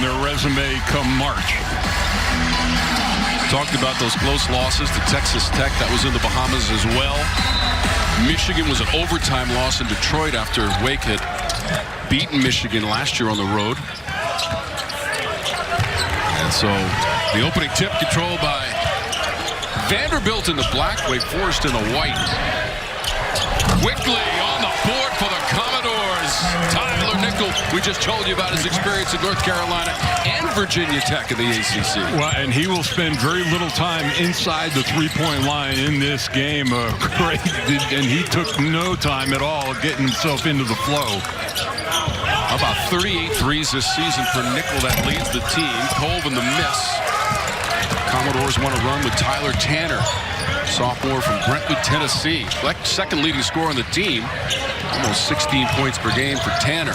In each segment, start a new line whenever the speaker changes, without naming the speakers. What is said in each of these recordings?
their resume come March.
Talked about those close losses to Texas Tech. That was in the Bahamas as well. Michigan was an overtime loss in Detroit after Wake had beaten Michigan last year on the road. And so the opening tip controlled by Vanderbilt in the black, Wake Forest in the white. Quickly on the board for the Commodores. Tyler Nickel. We just told you about his experience at North Carolina and Virginia Tech in the ACC.
Well, and he will spend very little time inside the three-point line in this game. And he took no time at all getting himself into the flow.
How about 38 threes this season for Nickel that leads the team. Colvin the miss. Commodores want to run with Tyler Tanner, sophomore from Brentwood, Tennessee. Second leading scorer on the team. Almost 16 points per game for Tanner.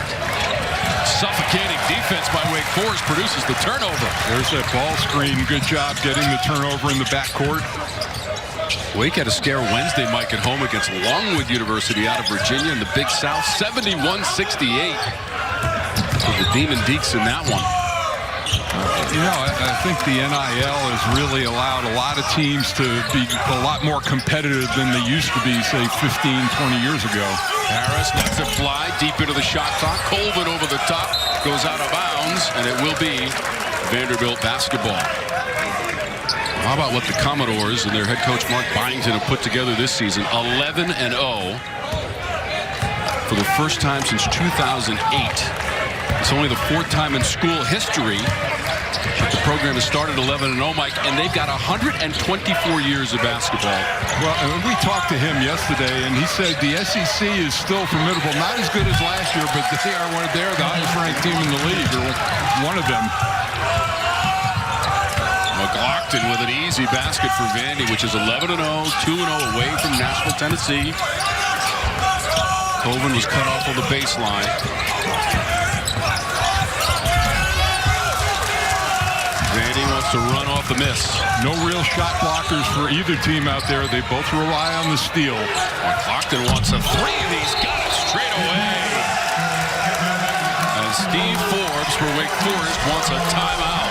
Suffocating defense by Wake Forest produces the turnover.
There's that ball screen. Good job getting the turnover in the backcourt.
Wake had a scare Wednesday, Mike, at home against Longwood University out of Virginia in the Big South. 71-68 for the Demon Deacs in that one.
You know, I think the NIL has really allowed a lot of teams to be a lot more competitive than they used to be, say, 15, 20 years ago.
Harris lets it fly deep into the shot clock. Colvin over the top, goes out of bounds, and it will be Vanderbilt basketball. How about what the Commodores and their head coach Mark Byington have put together this season? 11-0 for the first time since 2008. It's only the fourth time in school history that the program has started 11-0, Mike, and they've got 124 years of basketball.
Well, and we talked to him yesterday, and he said the SEC is still formidable. Not as good as last year, but they're the highest-ranked team in the league, or one of them.
McLaughlin with an easy basket for Vandy, which is 11-0, 2-0 away from Nashville, Tennessee. Colvin was cut off on the baseline. Vandy wants to run off the miss.
No real shot blockers for either team out there. They both rely on the steal.
McLaughlin wants a three, and he's got it straight away. And Steve Forbes for Wake Forest wants a timeout.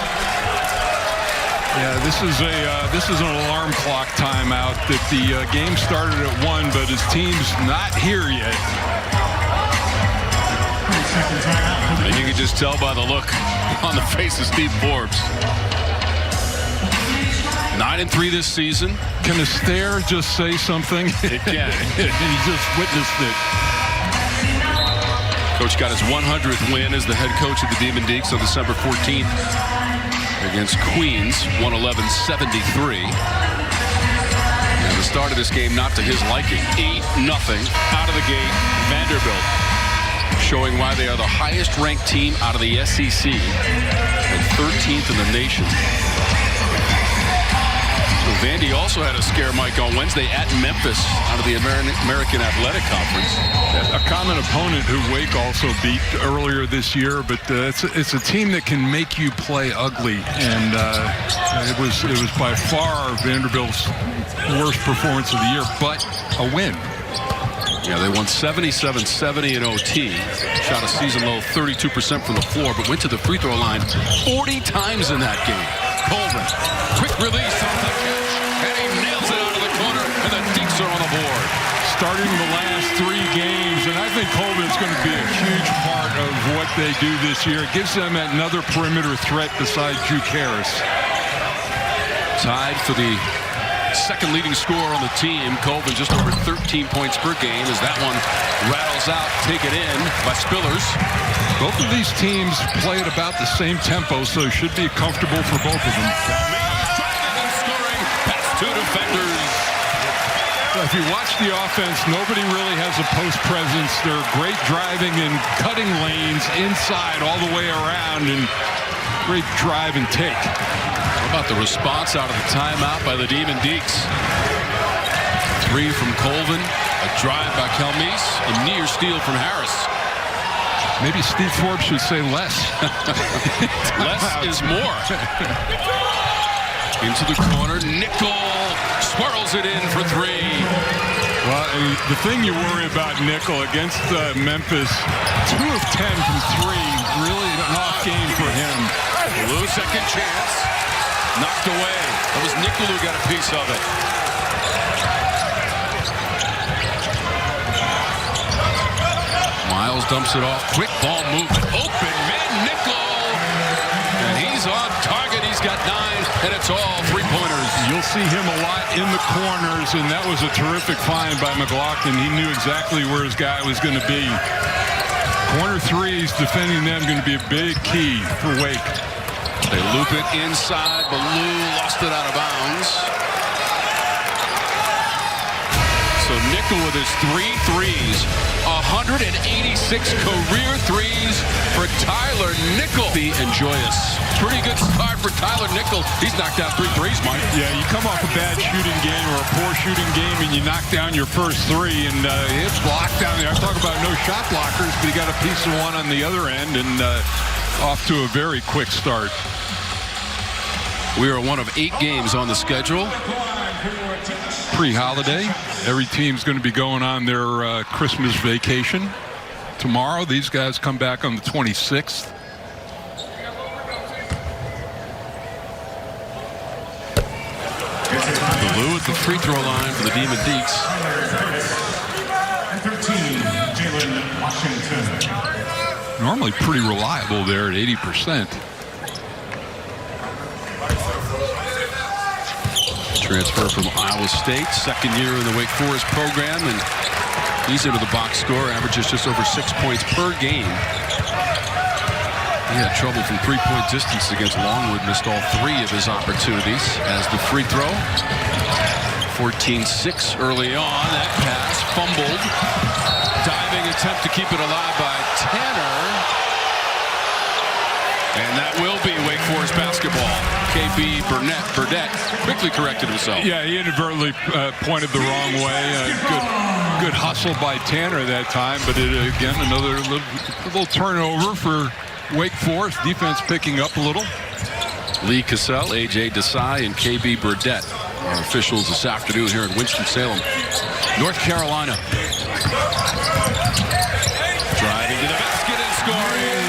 Yeah, this is an alarm clock timeout. That the game started at 1, but his team's not here yet.
And you can just tell by the look on the face of Steve Forbes. 9-3 this season.
Can a stare just say something?
It can.
And he just witnessed it.
Coach got his 100th win as the head coach of the Demon Deacs on December 14th against Queens, 111-73. And the start of this game not to his liking. 8-0 out of the gate. Vanderbilt showing why they are the highest-ranked team out of the SEC and 13th in the nation. So Vandy also had a scare, Mike, on Wednesday at Memphis out of the American Athletic Conference.
A common opponent who Wake also beat earlier this year, but it's a team that can make you play ugly, and it was by far Vanderbilt's worst performance of the year, but a win.
Yeah, they won 77-70 in OT. Shot a season-low 32% from the floor, but went to the free throw line 40 times in that game. Colvin, quick release on the catch, and he nails it out of the corner, and the Deacs are on the board.
Starting the last 3 games, and I think Colvin's going to be a huge part of what they do this year. It gives them another perimeter threat besides Juke Harris.
Tied for the second leading scorer on the team. Colvin just over 13 points per game as that one rattles out, taken in by Spillers.
Both of these teams play at about the same tempo, so it should be comfortable for both of them.
Driving and scoring past 2 defenders.
If you watch the offense, nobody really has a post presence. They're great driving and cutting lanes inside all the way around, and great drive and take.
How about the response out of the timeout by the Demon Deacs? 3 from Colvin, a drive by Kelmise, a near steal from Harris.
Maybe Steve Forbes should say less.
Less is more. Into the corner, Nickel swirls it in for 3.
Well, the thing you worry about Nickel against Memphis, 2 of 10 from 3, really an off game for him.
Lou, second chance. Knocked away. That was Nickel who got a piece of it. Miles dumps it off. Quick ball movement. Open man, Nickel. And he's on target. He's got 9, and it's all three-pointers.
You'll see him a lot in the corners, and that was a terrific find by McLaughlin. He knew exactly where his guy was going to be. Corner threes, defending them, going to be a big key for Wake.
They loop it inside, but Lou lost it out of bounds. So Nickel with his 3 threes, 186 career threes for Tyler Nickel. And joyous. Pretty good start for Tyler Nickel. He's knocked down 3 threes, Mike.
Yeah, you come off a bad shooting game or a poor shooting game and you knock down your first 3, and it's blocked down there. I talk about no shot blockers, but he got a piece of one on the other end, and off to a very quick start.
We are one of 8 games on the schedule.
Pre-holiday. Every team's going to be going on their Christmas vacation tomorrow. These guys come back on the 26th.
Lou at the free throw line for the Demon Deeks.
13, Jalen Washington.
Normally pretty reliable there at 80%.
Transfer from Iowa State, second year in the Wake Forest program, and he's into the box score, averages just over 6 points per game. He had trouble from three-point distance against Longwood, missed all 3 of his opportunities as the free throw. 14-6 early on, that pass fumbled. Diving attempt to keep it alive by Tanner. And that will be Wake Forest basketball. KB Burdett quickly corrected himself.
Yeah, he inadvertently pointed the wrong way. Good hustle by Tanner that time, but again, another little turnover for Wake Forest. Defense picking up a little.
Lee Cassell, A.J. Desai, and KB Burdett are officials this afternoon here in Winston-Salem, North Carolina. Driving to the basket and scoring.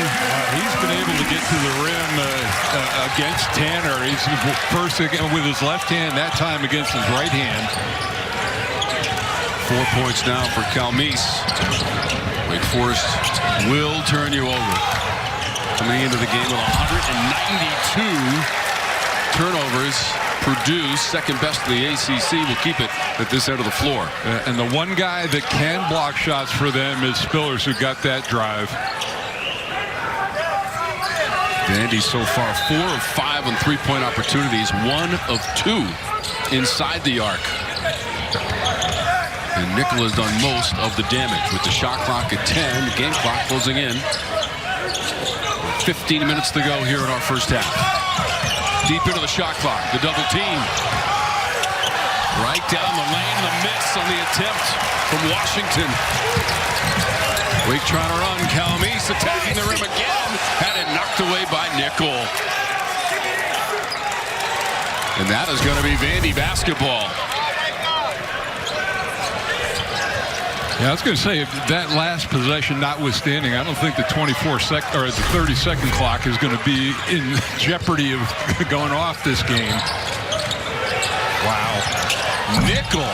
He's been able to get to the rim against Tanner. He's first with his left hand, that time against his right hand.
4 points now for Calmise. Wake Forest will turn you over. Coming into the game with 192 turnovers. Purdue, second best in the ACC, will keep it at this end of the floor.
And the one guy that can block shots for them is Spillers, who got that drive.
Vandy so far 4 of 5 on three-point opportunities, 1 of 2 inside the arc. And Nickel has done most of the damage with the shot clock at 10, the game clock closing in. 15 minutes to go here in our first half. Deep into the shot clock, the double team. Right down the lane, the miss on the attempt from Washington. Wake trying to run, Calmise attacking the rim again. Had it knocked away by Nickel. And that is going to be Vandy basketball.
Yeah, I was going to say, that last possession notwithstanding, I don't think the 24-second or the 30-second clock is going to be in jeopardy of going off this game. Wow.
Nickel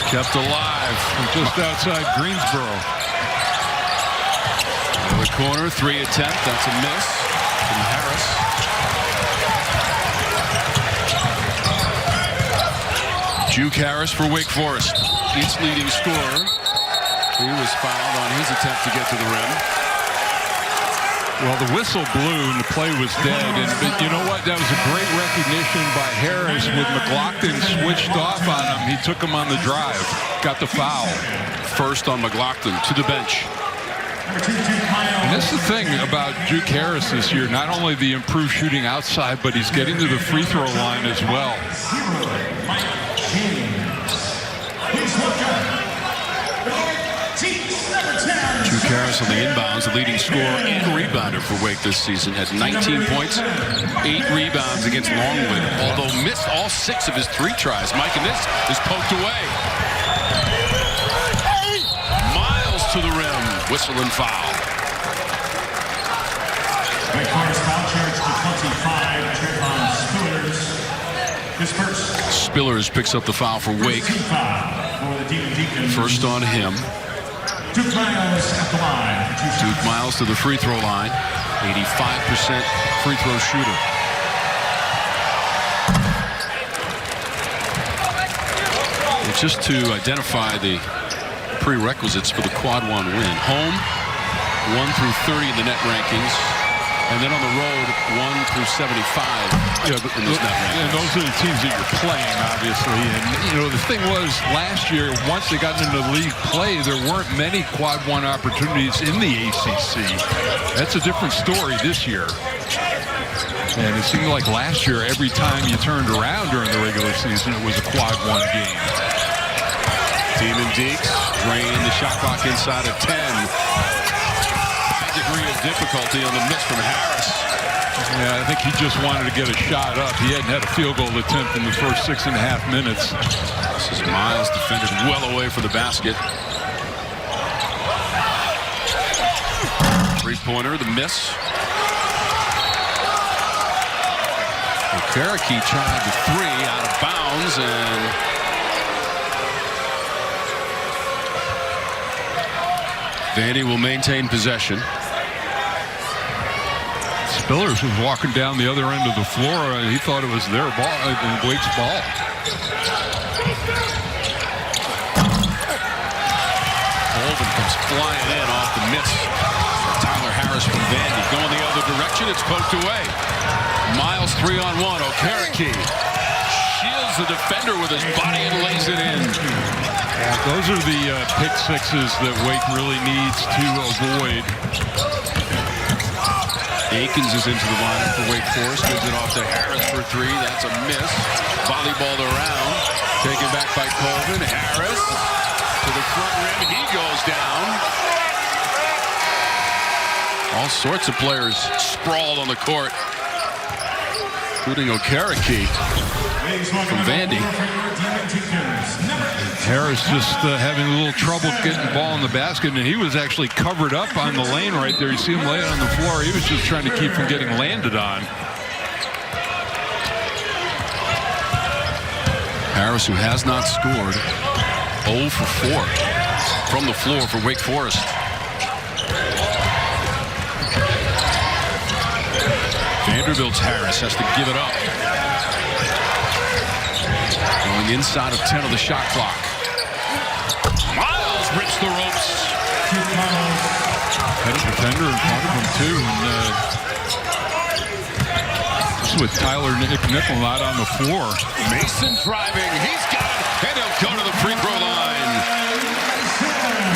kept alive
from just outside Greensboro.
In the corner, 3 attempt. That's a miss from Harris. Juke Harris for Wake Forest, its leading scorer. He was fouled on his attempt to get to the rim.
Well, the whistle blew and the play was dead. And you know what? That was a great recognition by Harris. With McLaughlin switched off on him, he took him on the drive, got the foul.
First on McLaughlin to the bench.
And that's the thing about Juke Harris this year. Not only the improved shooting outside, but he's getting to the free throw line as well.
Juke Harris on the inbounds, the leading scorer and rebounder for Wake this season, had 19 points, 8 rebounds against Longwood, although missed all 6 of his 3 tries. Mike, and this is poked away. Miles to the rim, whistle and foul. Spillers picks up the foul for Wake. First on him.
Duke Miles at the line.
Duke Miles to the free throw line. 85% free throw shooter. It's just to identify the prerequisites for the quad 1 win. Home, 1 through 30 in the net rankings. And then on the road, 1 through 75 in those net rankings.
And those are the teams that you're playing, obviously. And, you know, the thing was, last year, once they got into league play, there weren't many quad 1 opportunities in the ACC. That's a different story this year. And it seemed like last year, every time you turned around during the regular season, it was a quad 1 game.
Demon Deeks drain the shot clock inside of 10. High degree of difficulty on the miss from Harris.
Yeah, I think he just wanted to get a shot up. He hadn't had a field goal attempt in the first 6.5 minutes.
This is Miles defended well away from the basket. Three-pointer, the miss. Okereke tried the three out of bounds, and Vandy will maintain possession.
Spillers was walking down the other end of the floor. He thought it was their ball, Wake's ball.
Colvin comes flying in off the miss. Tyler Harris from Vandy going the other direction. It's poked away. Miles 3-on-1. Okereke shields the defender with his body and lays it in.
Yeah, those are the pick sixes that Wake really needs to avoid.
Akins is into the lineup for Wake Forest. Gives it off to Harris for three. That's a miss. Volleyballed around. Taken back by Colvin. Harris to the front rim. He goes down. All sorts of players sprawled on the court, including Okereke from Vandy.
Harris just having a little trouble getting the ball in the basket, and he was actually covered up on the lane right there. You see him laying on the floor. He was just trying to keep from getting landed on.
Harris, who has not scored, 0 for 4 from the floor for Wake Forest. Vanderbilt's Harris has to give it up. Going inside of 10 of the shot clock. Miles rips the ropes.
Had a defender in front of him, too. And this is with Tyler Nickel not on the floor.
Mason driving. He's got it. And he'll go to the free throw line.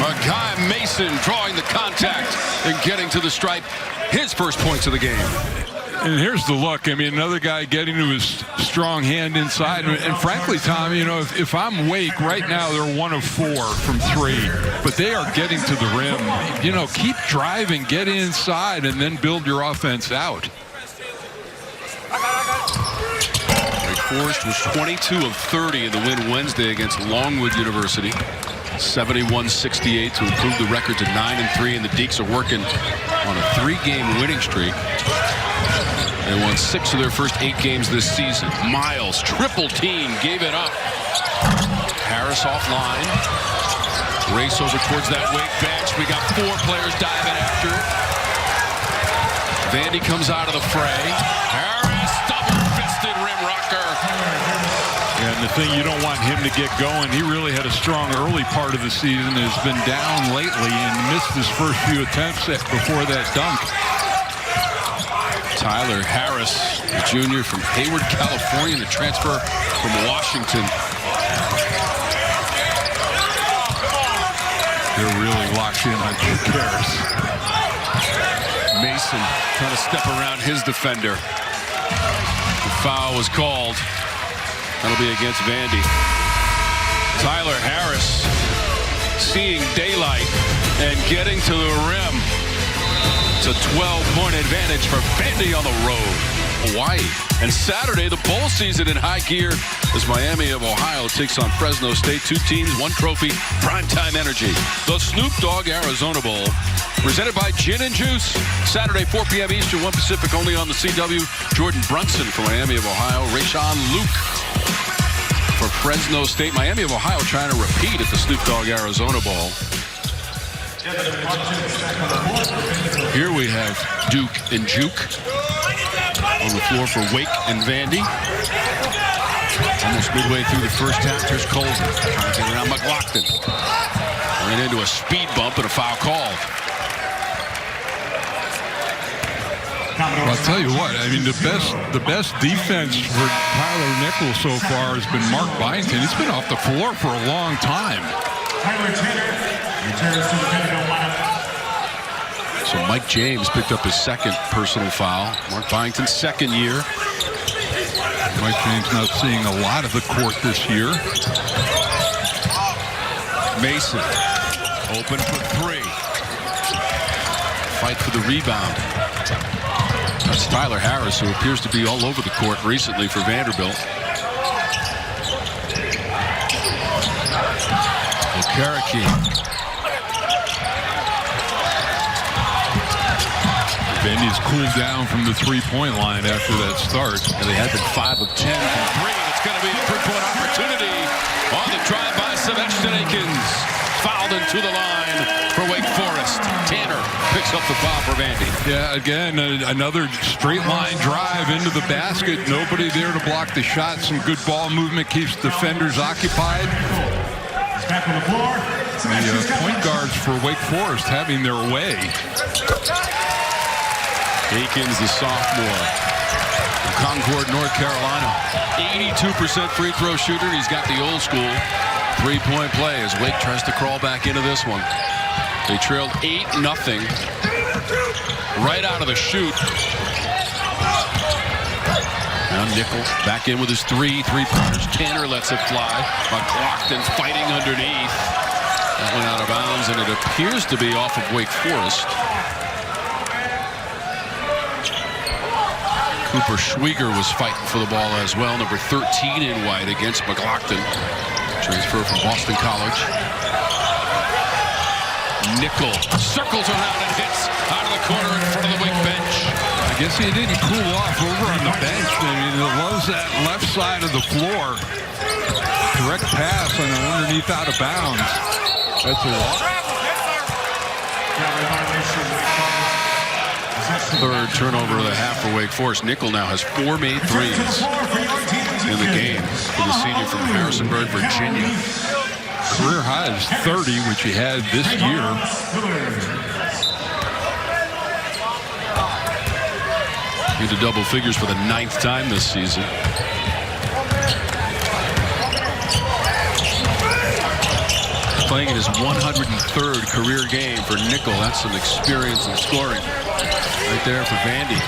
Makai Mason drawing the contact and getting to the stripe. His first points of the game.
And here's the look. I mean, another guy getting to his strong hand inside. And frankly, Tom, you know, if I'm Wake right now, they're 1 of 4 from 3. But they are getting to the rim. You know, keep driving, get inside, and then build your offense out.
Wake Forest was 22 of 30 in the win Wednesday against Longwood University. 71-68 to improve the record to 9-3. And the Deeks are working on a 3-game winning streak. They won 6 of their first 8 games this season. Miles, triple team, gave it up. Harris offline. Race over towards that Wake bench. We got 4 players diving after it. Vandy comes out of the fray. Harris, double-fisted rim rocker.
And the thing, you don't want him to get going. He really had a strong early part of the season. Has been down lately and missed his first few attempts before that dunk. Tyler Harris, a junior from Hayward, California, the transfer from Washington. They're really locked in on Harris.
Mason trying to step around his defender. The foul was called. That'll be against Vandy. Tyler Harris seeing daylight and getting to the rim. It's a 12-point advantage for Vandy on the road. Hawaii. And Saturday, the bowl season in high gear as Miami of Ohio takes on Fresno State. 2 teams, 1 trophy, primetime energy. The Snoop Dogg Arizona Bowl, presented by Gin and Juice. Saturday, 4 p.m. Eastern, 1 Pacific, only on the CW. Jordan Brunson from Miami of Ohio. Rayshawn Luke for Fresno State. Miami of Ohio trying to repeat at the Snoop Dogg Arizona Bowl. Here we have Duke and Juke on the floor for Wake and Vandy. Almost midway through the first half, here's Colvin trying to get around McLaughlin. Ran into a speed bump and a foul called.
Well, I'll tell you what, I mean, the best defense for Tyler Nichols so far has been Mark Byington. He's been off the floor for a long time.
So Mike James picked up his second personal foul. Mark Byington's second year.
Mike James not seeing a lot of the court this year.
Mason open for three. Fight for the rebound. That's Tyler Harris, who appears to be all over the court recently for Vanderbilt. Okereke.
Vandy's cooled down from the three-point line after that start.
And they had been 5 of 10 from three. It's going to be a three-point opportunity on the drive by Sebastian Akins. Fouled into the line for Wake Forest. Tanner picks up the foul for Vandy.
Yeah, again, another straight line drive into the basket. Nobody there to block the shot. Some good ball movement keeps defenders occupied.
Back on the floor.
The point guards for Wake Forest having their way.
Akins, the sophomore from Concord, North Carolina. 82% free throw shooter. He's got the old school three-point play as Wake tries to crawl back into this one. They trailed 8-0 right out of the chute. Now Nichols back in with his three-pointers. Tanner lets it fly. McLaughlin fighting underneath. That went out of bounds, and it appears to be off of Wake Forest. Cooper Schwieger was fighting for the ball as well. Number 13 in white against McLaughlin. Transfer from Boston College. Nickel circles around and hits out of the corner in front of the Wake bench.
I guess he didn't cool off over on the bench. I mean, it was that left side of the floor. Direct pass and underneath out of bounds. That's a lot.
Third turnover of the half for Wake Forest. Nickel now has 4 made threes in the game for the senior from Harrisonburg, Virginia.
Career high is 30, which he had this year.
Into double figures for the 9th time this season. Playing in his 103rd career game for Nickel. That's some experience in scoring. Right there for Vandy.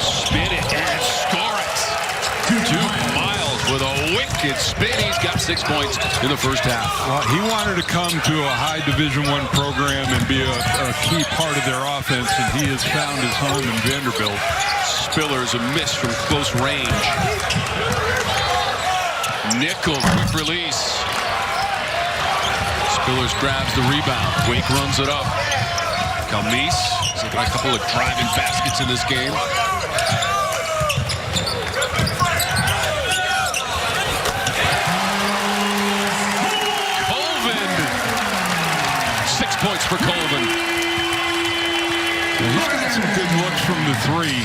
Spin it and score it. Duke Miles with a wicked spin. He's got 6 points in the first half.
He wanted to come to a high Division I program and be a key part of their offense, and he has found his home in Vanderbilt.
Spiller's a miss from close range. Nickel, quick release. Spillers grabs the rebound. Wake runs it up. Calmise has got a couple of driving baskets in this game. Colvin. 6 points for Colvin.
He's got some good looks from the three.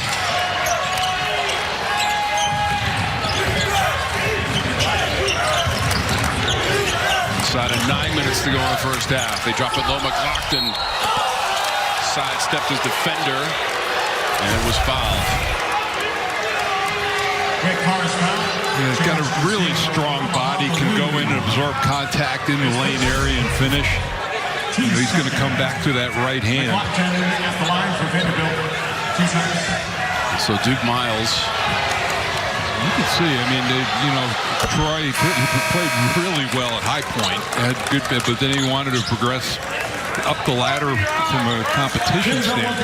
Inside of 9 minutes to go in the first half. They drop it low. McLaughlin sidestepped his defender and was fouled.
He's got a really strong body, can go in and absorb contact in the lane area and finish. You know, he's going to come back to that right hand.
So Duke Miles.
You can see, I mean, Troy, he played really well at High Point. Had good, but then he wanted to progress up the ladder from a competition standpoint.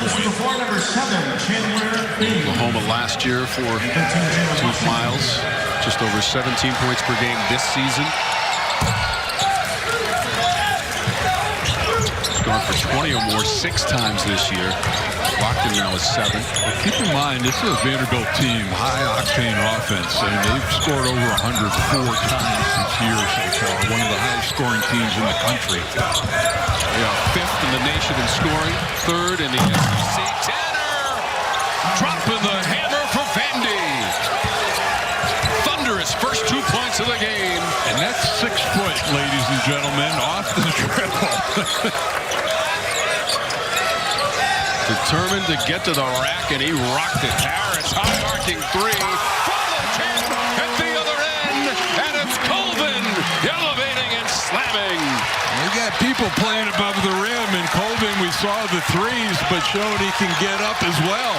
Oklahoma last year for Duke Miles. Just over 17 points per game this season. He's gone for 20 or more 6 times this year. Lockton now with 7.
Keep in mind, this is a Vanderbilt team, high-octane offense. I mean, they've scored over 104 times this year so far. One of the highest-scoring teams in the country.
They are 5th in the nation in scoring, 3rd in the SEC. Tanner dropping the hammer for Vandy. Thunderous first 2 points of the game.
And that's 6 foot, ladies and gentlemen, off the dribble.
Determined to get to the rack, and he rocked it. Harris, high arcing 3. Follow Ken at the other end, and it's Colvin elevating and slamming.
We got people playing above the rim, and Colvin, we saw the threes, but showing he can get up as well.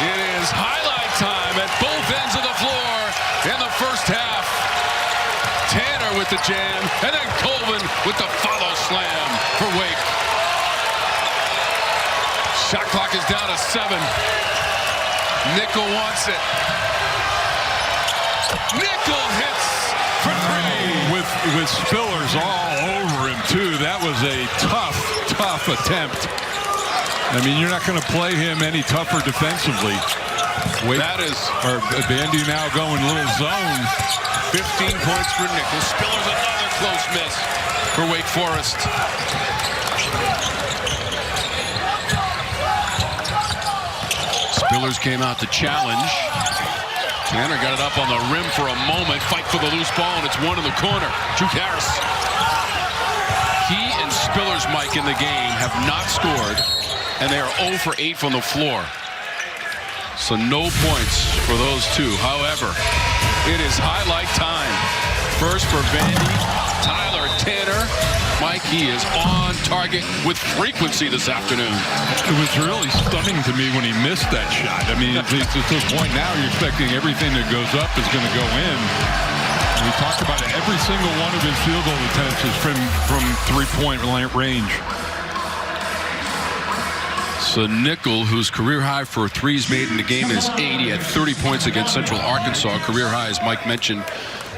It is highlight time at both ends of the floor in the first half. Tanner with the jam, and then Colvin with the follow slam for Wake. Shot clock is down to 7. Nickel wants it. Nickel hits for 3.
With Spillers all over him, too. That was a tough attempt. I mean, you're not going to play him any tougher defensively. Wake,
that is...
Or Vandy now going a little zone.
15 points for Nickel. Spillers another close miss for Wake Forest. Spillers came out to challenge. Tanner got it up on the rim for a moment. Fight for the loose ball, and it's one in the corner. Juke Harris. He and Spillers, Mike, in the game have not scored, and they are 0 for 8 from the floor. So no points for those two. However, it is highlight time. First for Vandy, Tyler Tanner. Mike, he is on target with frequency this afternoon.
It was really stunning to me when he missed that shot. I mean, to the point now you're expecting everything that goes up is going to go in. And we talked about it. Every single one of his field goal attempts is from three-point range.
So Nickel, whose career high for threes made in the game is 80, had 30 points against Central Arkansas. Career high, as Mike mentioned,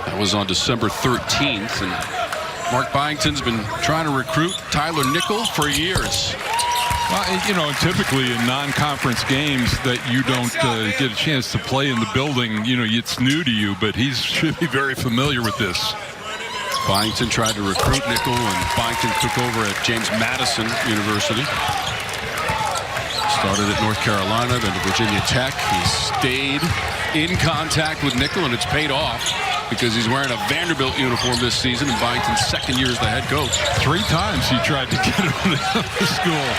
that was on December 13th. And Mark Byington's been trying to recruit Tyler Nickel for years.
Well, you know, typically in non-conference games that you don't get a chance to play in the building, you know, it's new to you, but he should be very familiar with this.
Byington tried to recruit Nickel, and Byington took over at James Madison University. Started at North Carolina, then to Virginia Tech. He stayed in contact with Nickel, and it's paid off because he's wearing a Vanderbilt uniform this season, and Byington's second year as the head coach.
3 times he tried to get him to school.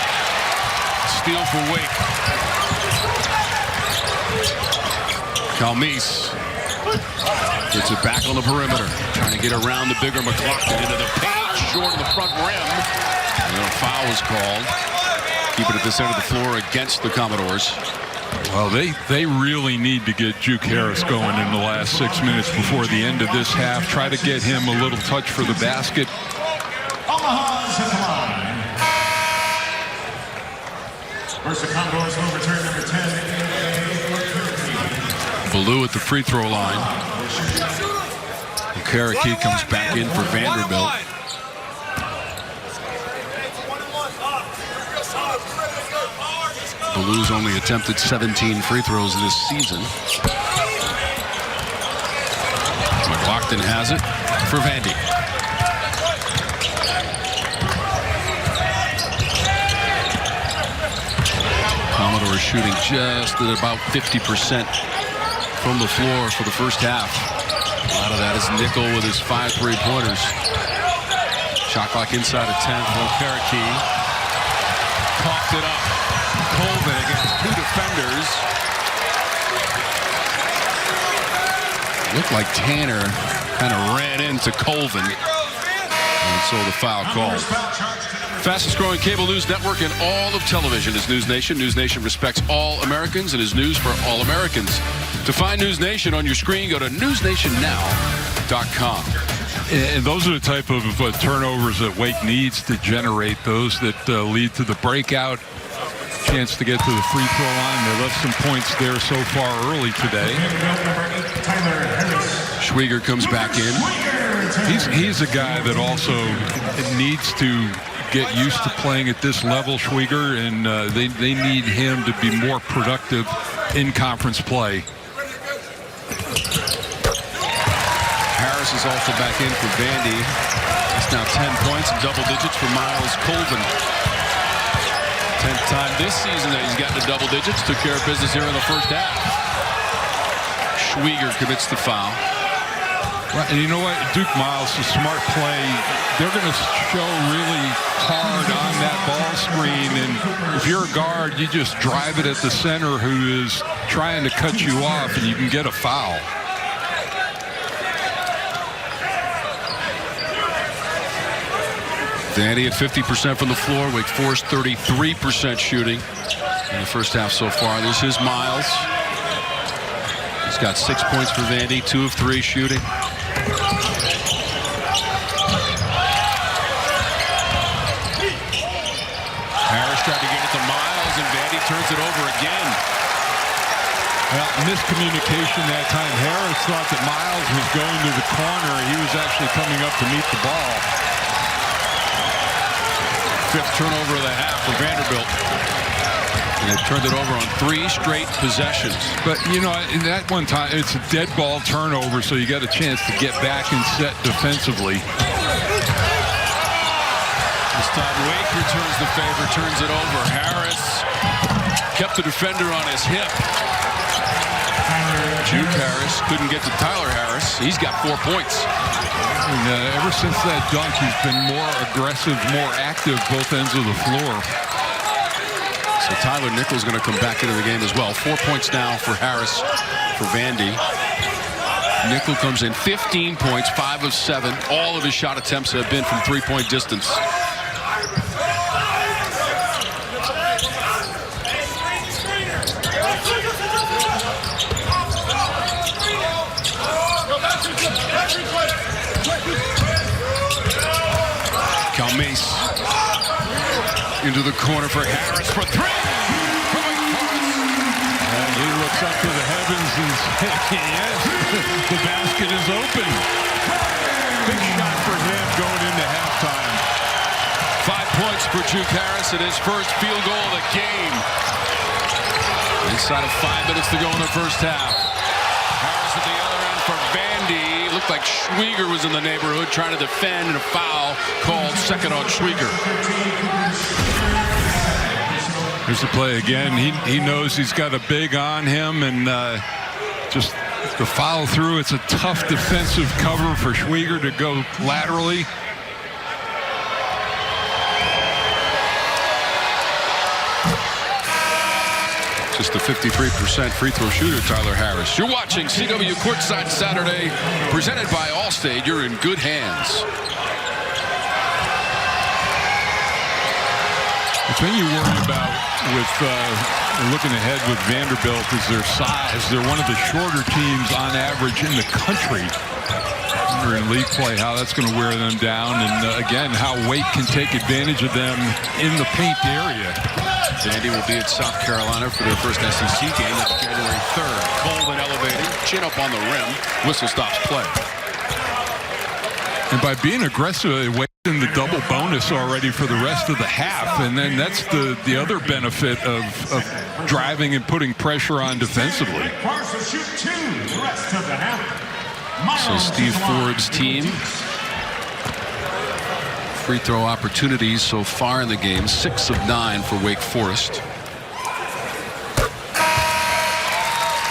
Steal for Wake. Calmise gets it back on the perimeter, trying to get around the bigger McLaughlin into the paint, short of the front rim. And then a foul is called. Keep it at this end of the floor against the Commodores.
Well, they really need to get Juke Harris going in the last 6 minutes before the end of this half. Try to get him a little touch for the basket.
Omaha's at the line. First, the Commodores will return number 10.
Ballou at the free throw line. Cherokee comes back in for Vanderbilt. Ballou's only attempted 17 free throws this season. McLaughlin has it for Vandy. Commodore shooting just at about 50% from the floor for the first half. A lot of that is Nickel with his 5 3-pointers. Shot clock inside of 10 for Cherokee. Coughed it up. Colvin against 2 defenders. Looked like Tanner kind of ran into Colvin. And so the foul called. Fastest growing cable news network in all of television is News Nation. News Nation respects all Americans and is news for all Americans. To find News Nation on your screen, go to newsnationnow.com.
And those are the type of turnovers that Wake needs to generate those that lead to the breakout. Chance to get to the free throw line. They left some points there so far early today.
Schwieger comes back in.
He's a guy that also needs to get used to playing at this level, Schwieger, and they need him to be more productive in conference play.
Harris is also back in for Vandy. It's now 10 points and double digits for Miles Colvin. 10th time this season that he's gotten to double digits. Took care of business here in the first half. Schwieger commits the foul.
Right, and you know what? Duke Miles, a smart play. They're going to show really hard on that ball screen, and if you're a guard, you just drive it at the center who is trying to cut you off, and you can get a foul.
Vandy at 50% from the floor. Wake Forest 33% shooting in the first half so far. This is Miles. He's got 6 points for Vandy, 2 of 3 shooting. Harris tried to get it to Miles, and Vandy turns it over again.
Well, miscommunication that time. Harris thought that Miles was going to the corner. He was actually coming up to meet the ball.
5th turnover of the half for Vanderbilt. And they've turned it over on 3 straight possessions.
But, you know, in that one time, it's a dead ball turnover, so you got a chance to get back and set defensively.
This time Wake returns the favor, turns it over. Harris kept the defender on his hip. Juke Harris couldn't get to Tyler Harris. He's got 4 points.
And, ever since that dunk, he's been more aggressive, more active both ends of the floor.
So Tyler Nichols going to come back into the game as well. 4 points now for Harris for Vandy. Nickel comes in 15 points, 5 of 7. All of his shot attempts have been from 3-point distance. Calmace into the corner for Harris for 3.
And he looks up to the heavens and says, yes, the basket is open. Big shot for him going into halftime.
5 points for Juke Harris at his first field goal of the game. Inside of 5 minutes to go in the first half. Harris at the other end for Vandy. Looked like Schwieger was in the neighborhood trying to defend, and a foul called second on Schwieger.
Here's the play again. He knows he's got a big on him, and just the follow through. It's a tough defensive cover for Schwieger to go laterally.
Just a 53% free throw shooter, Tyler Harris. You're watching CW Courtside Saturday, presented by Allstate. You're in good hands.
The thing you worry about with looking ahead with Vanderbilt is their size. They're one of the shorter teams on average in the country. In league play, how that's going to wear them down, and again, how Wake can take advantage of them in the paint area.
Vandy will be at South Carolina for their first SEC game. That's January 3rd. Colvin elevating, chin up on the rim. Whistle stops play.
And by being aggressive, Wake in the double bonus already for the rest of the half, and then that's the other benefit of driving and putting pressure on defensively.
So Steve Ford's team, free throw opportunities so far in the game, 6 of 9 for Wake Forest.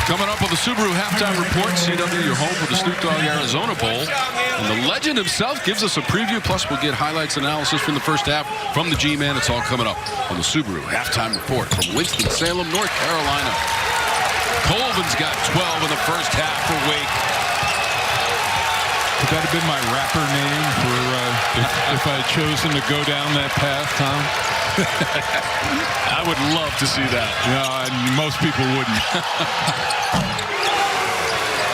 Coming up on the Subaru Halftime Report, CW, your home for the Snoop Dogg Arizona Bowl. And the legend himself gives us a preview, plus we'll get highlights analysis from the first half from the G-Man. It's all coming up on the Subaru Halftime Report from Winston-Salem, North Carolina. Colvin's got 12 in the first half for Wake.
Could that have been my rapper name for if I had chosen to go down that path, Tom?
I would love to see that.
No, most people wouldn't.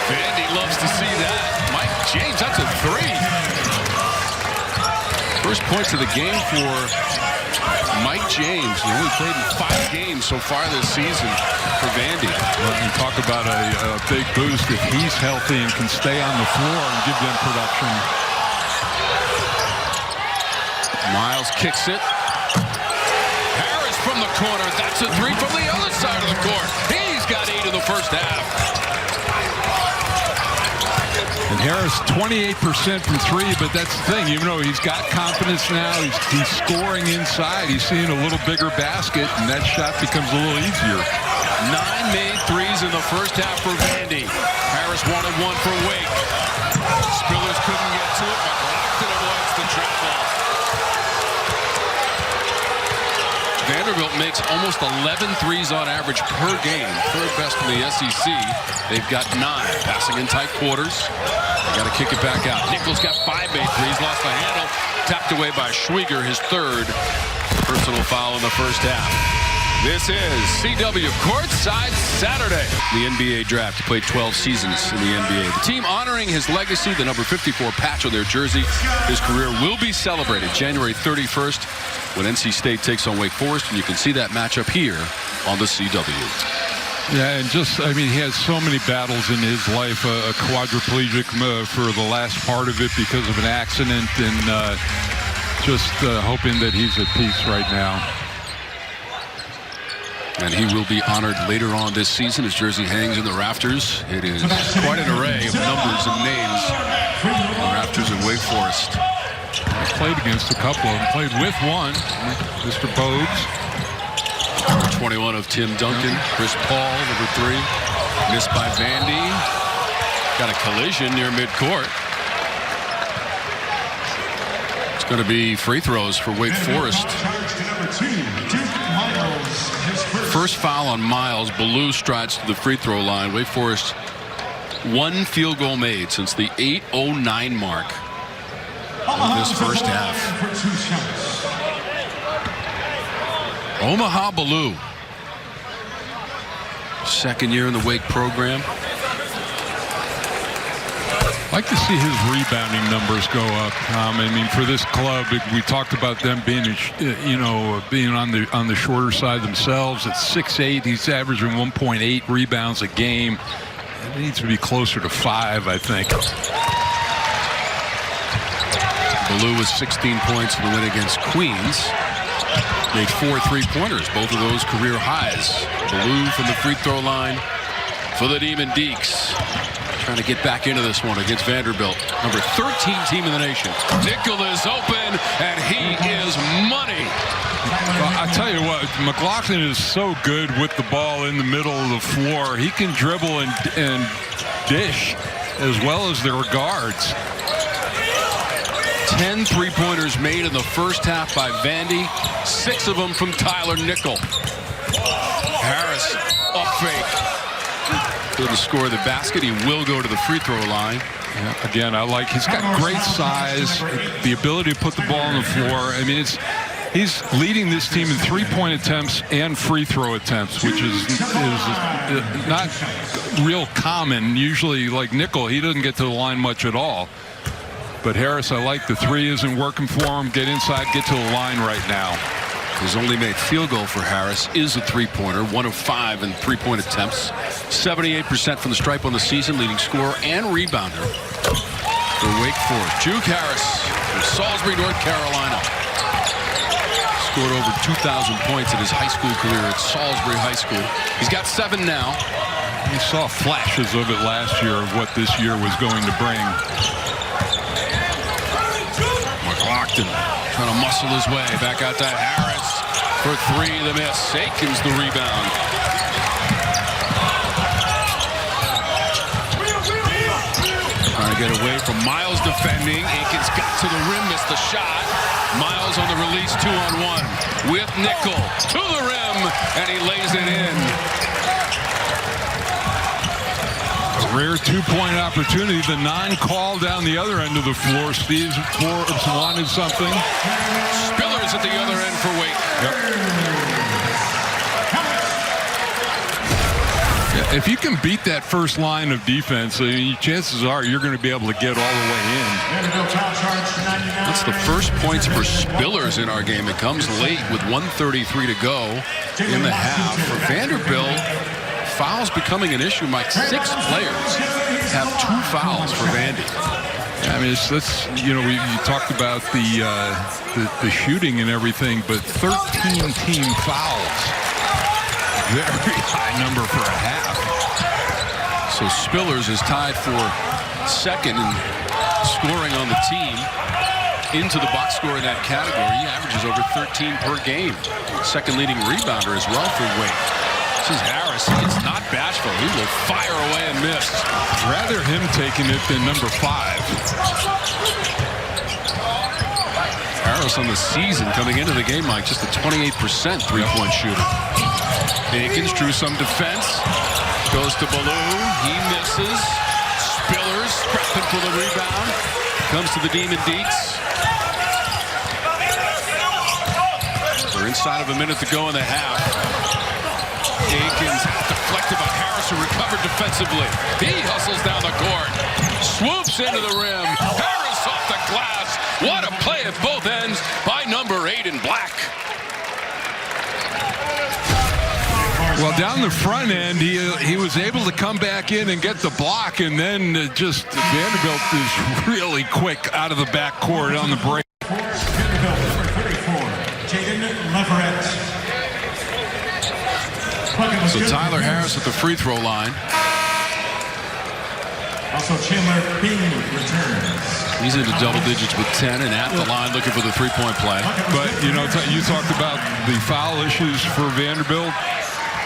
Vandy loves to see that. Mike James, that's a 3. First points of the game for Mike James. He only played in 5 games so far this season for Vandy.
Well, you talk about a big boost if he's healthy and can stay on the floor and give them production.
Miles kicks it. Harris from the corner. That's a three from the other side of the court. He's got 8 in the first half.
And Harris 28% from 3, but that's the thing. Even though he's got confidence now, he's scoring inside. He's seeing a little bigger basket, and that shot becomes a little easier.
9 made threes in the first half for Vandy. Harris wanted one for Wake. Spillers couldn't get to it. McLaughlin avoids the travel. Vanderbilt makes almost 11 threes on average per game. Third best in the SEC. They've got 9. Passing in tight quarters. They got to kick it back out. Nichols got 5 made threes. Lost the handle. Tapped away by Schwieger, his third personal foul in the first half. This is CW Courtside Saturday. The NBA draft. He played 12 seasons in the NBA. The team honoring his legacy, the number 54 patch on their jersey. His career will be celebrated January 31st when NC State takes on Wake Forest, and you can see that matchup here on the CW.
Yeah, and just, I mean, he has so many battles in his life, a quadriplegic for the last part of it because of an accident, and just hoping that he's at peace right now.
And he will be honored later on this season. His jersey hangs in the rafters. It is quite an array of numbers and names in the rafters in Wake Forest.
I played against a couple of them. Played with one, Mr. Bogues.
Number 21 of Tim Duncan. Chris Paul, number 3. Missed by Vandy. Got a collision near midcourt. It's going to be free throws for Wake Forest. First foul on Miles. Ballou strides to the free throw line. Wake Forest 1 field goal made since the 8:09 mark of this first half. Omaha Ballou. Second year in the Wake program.
I'd like to see his rebounding numbers go up. I mean, for this club, we talked about them being, being on the shorter side themselves. At 6'8", he's averaging 1.8 rebounds a game. It needs to be closer to 5, I think.
Ballou with 16 points in the win against Queens. Made 4 3-pointers, both of those career highs. Ballou from the free throw line for the Demon Deeks. Trying to get back into this one against Vanderbilt. Number 13 team in the nation. Nickel is open, and he is money.
Well, I tell you what, McLaughlin is so good with the ball in the middle of the floor. He can dribble and dish as well as their guards.
10 3-pointers made in the first half by Vandy. 6 of them from Tyler Nickel. Harris, up fake. To score the basket, he will go to the free throw line.
Yeah, again, he's got great size, the ability to put the ball on the floor. I mean, he's leading this team in 3-point attempts and free throw attempts, which is not real common. Usually, like Nickel, he doesn't get to the line much at all. But Harris, I like the 3 isn't working for him. Get inside, get to the line right now.
His only made field goal for Harris is a 3-pointer, 1 of 5 in 3-point attempts. 78% from the stripe on the season, leading scorer and rebounder for Wake Forest. Juke Harris from Salisbury, North Carolina. Scored over 2,000 points in his high school career at Salisbury High School. He's got 7 now.
We saw flashes of it last year of what this year was going to bring.
McLaughlin trying to muscle his way back out to Harris for 3. The miss. Aikens the rebound. Trying to get away from Miles defending. Aikens got to the rim, missed the shot. Miles on the release, 2-on-1 with Nickel to the rim, and he lays it in.
Rare 2-point opportunity. The non-call down the other end of the floor. Steve Forbes wanted something.
Spillers at the other end for Wake.
Yeah, if you can beat that first line of defense, chances are you're going to be able to get all the way in.
That's the first points for Spillers in our game. It comes late with 1:33 to go in the half. For Vanderbilt, fouls becoming an issue. Mike, 6 players have 2 fouls for Vandy.
I mean, that's you talked about the shooting and everything, but 13 team fouls, very high number for a half.
So Spillers is tied for second in scoring on the team. Into the box score in that category. He averages over 13 per game. Second leading rebounder as well for Wake. This is Harris. He is not bashful. He will fire away and miss.
Rather him taking it than number 5.
Harris on the season coming into the game, Mike, just a 28% three-point shooter. Akins drew some defense. Goes to Ballou. He misses. Spillers scrapping for the rebound. Comes to the Demon Deeks. We're inside of a minute to go in the half. Akins deflected by Harris, who recovered defensively. He hustles down the court. Swoops into the rim. Harris off the glass. What a play at both ends by number 8 in black.
Well, down the front end, he was able to come back in and get the block, and then just Vanderbilt is really quick out of the backcourt on the break.
So Tyler Harris at the free throw line.
Also, Chandler Bing returns.
He's into double digits with 10 and at the line looking for the three-point play.
But, you talked about the foul issues for Vanderbilt.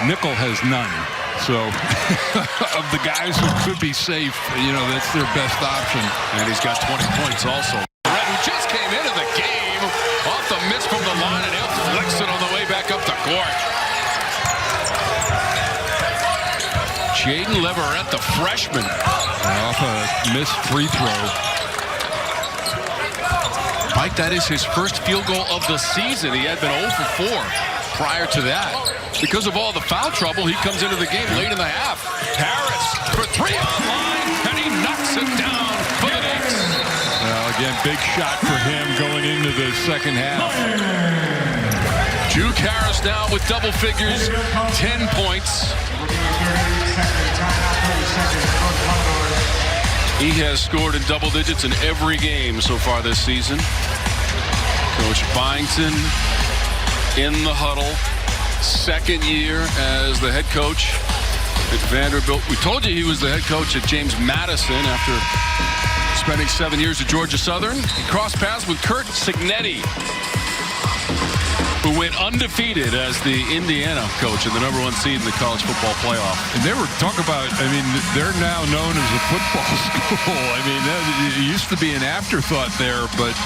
Nickel has none. So, of the guys who could be safe, that's their best option.
And he's got 20 points also. Red, who just came into the game off the miss from the line, and he'll flex it on the way back up the court. Jaden Leverett, the freshman.
Off a missed free throw.
Mike, that is his first field goal of the season. He had been 0 for 4 prior to that. Because of all the foul trouble, he comes into the game late in the half. Harris for 3 on line, and he knocks it down for the Knicks.
Well, again, big shot for him going into the second half.
Juke Harris now with double figures, 10 points. He has scored in double digits in every game so far this season. Coach Byington in the huddle. Second year as the head coach at Vanderbilt. We told you he was the head coach at James Madison after spending 7 years at Georgia Southern. He crossed paths with Kurt Cignetti, who went undefeated as the Indiana coach and the #1 seed in the college football playoff.
And they were talking about, they're now known as a football school. It used to be an afterthought there, but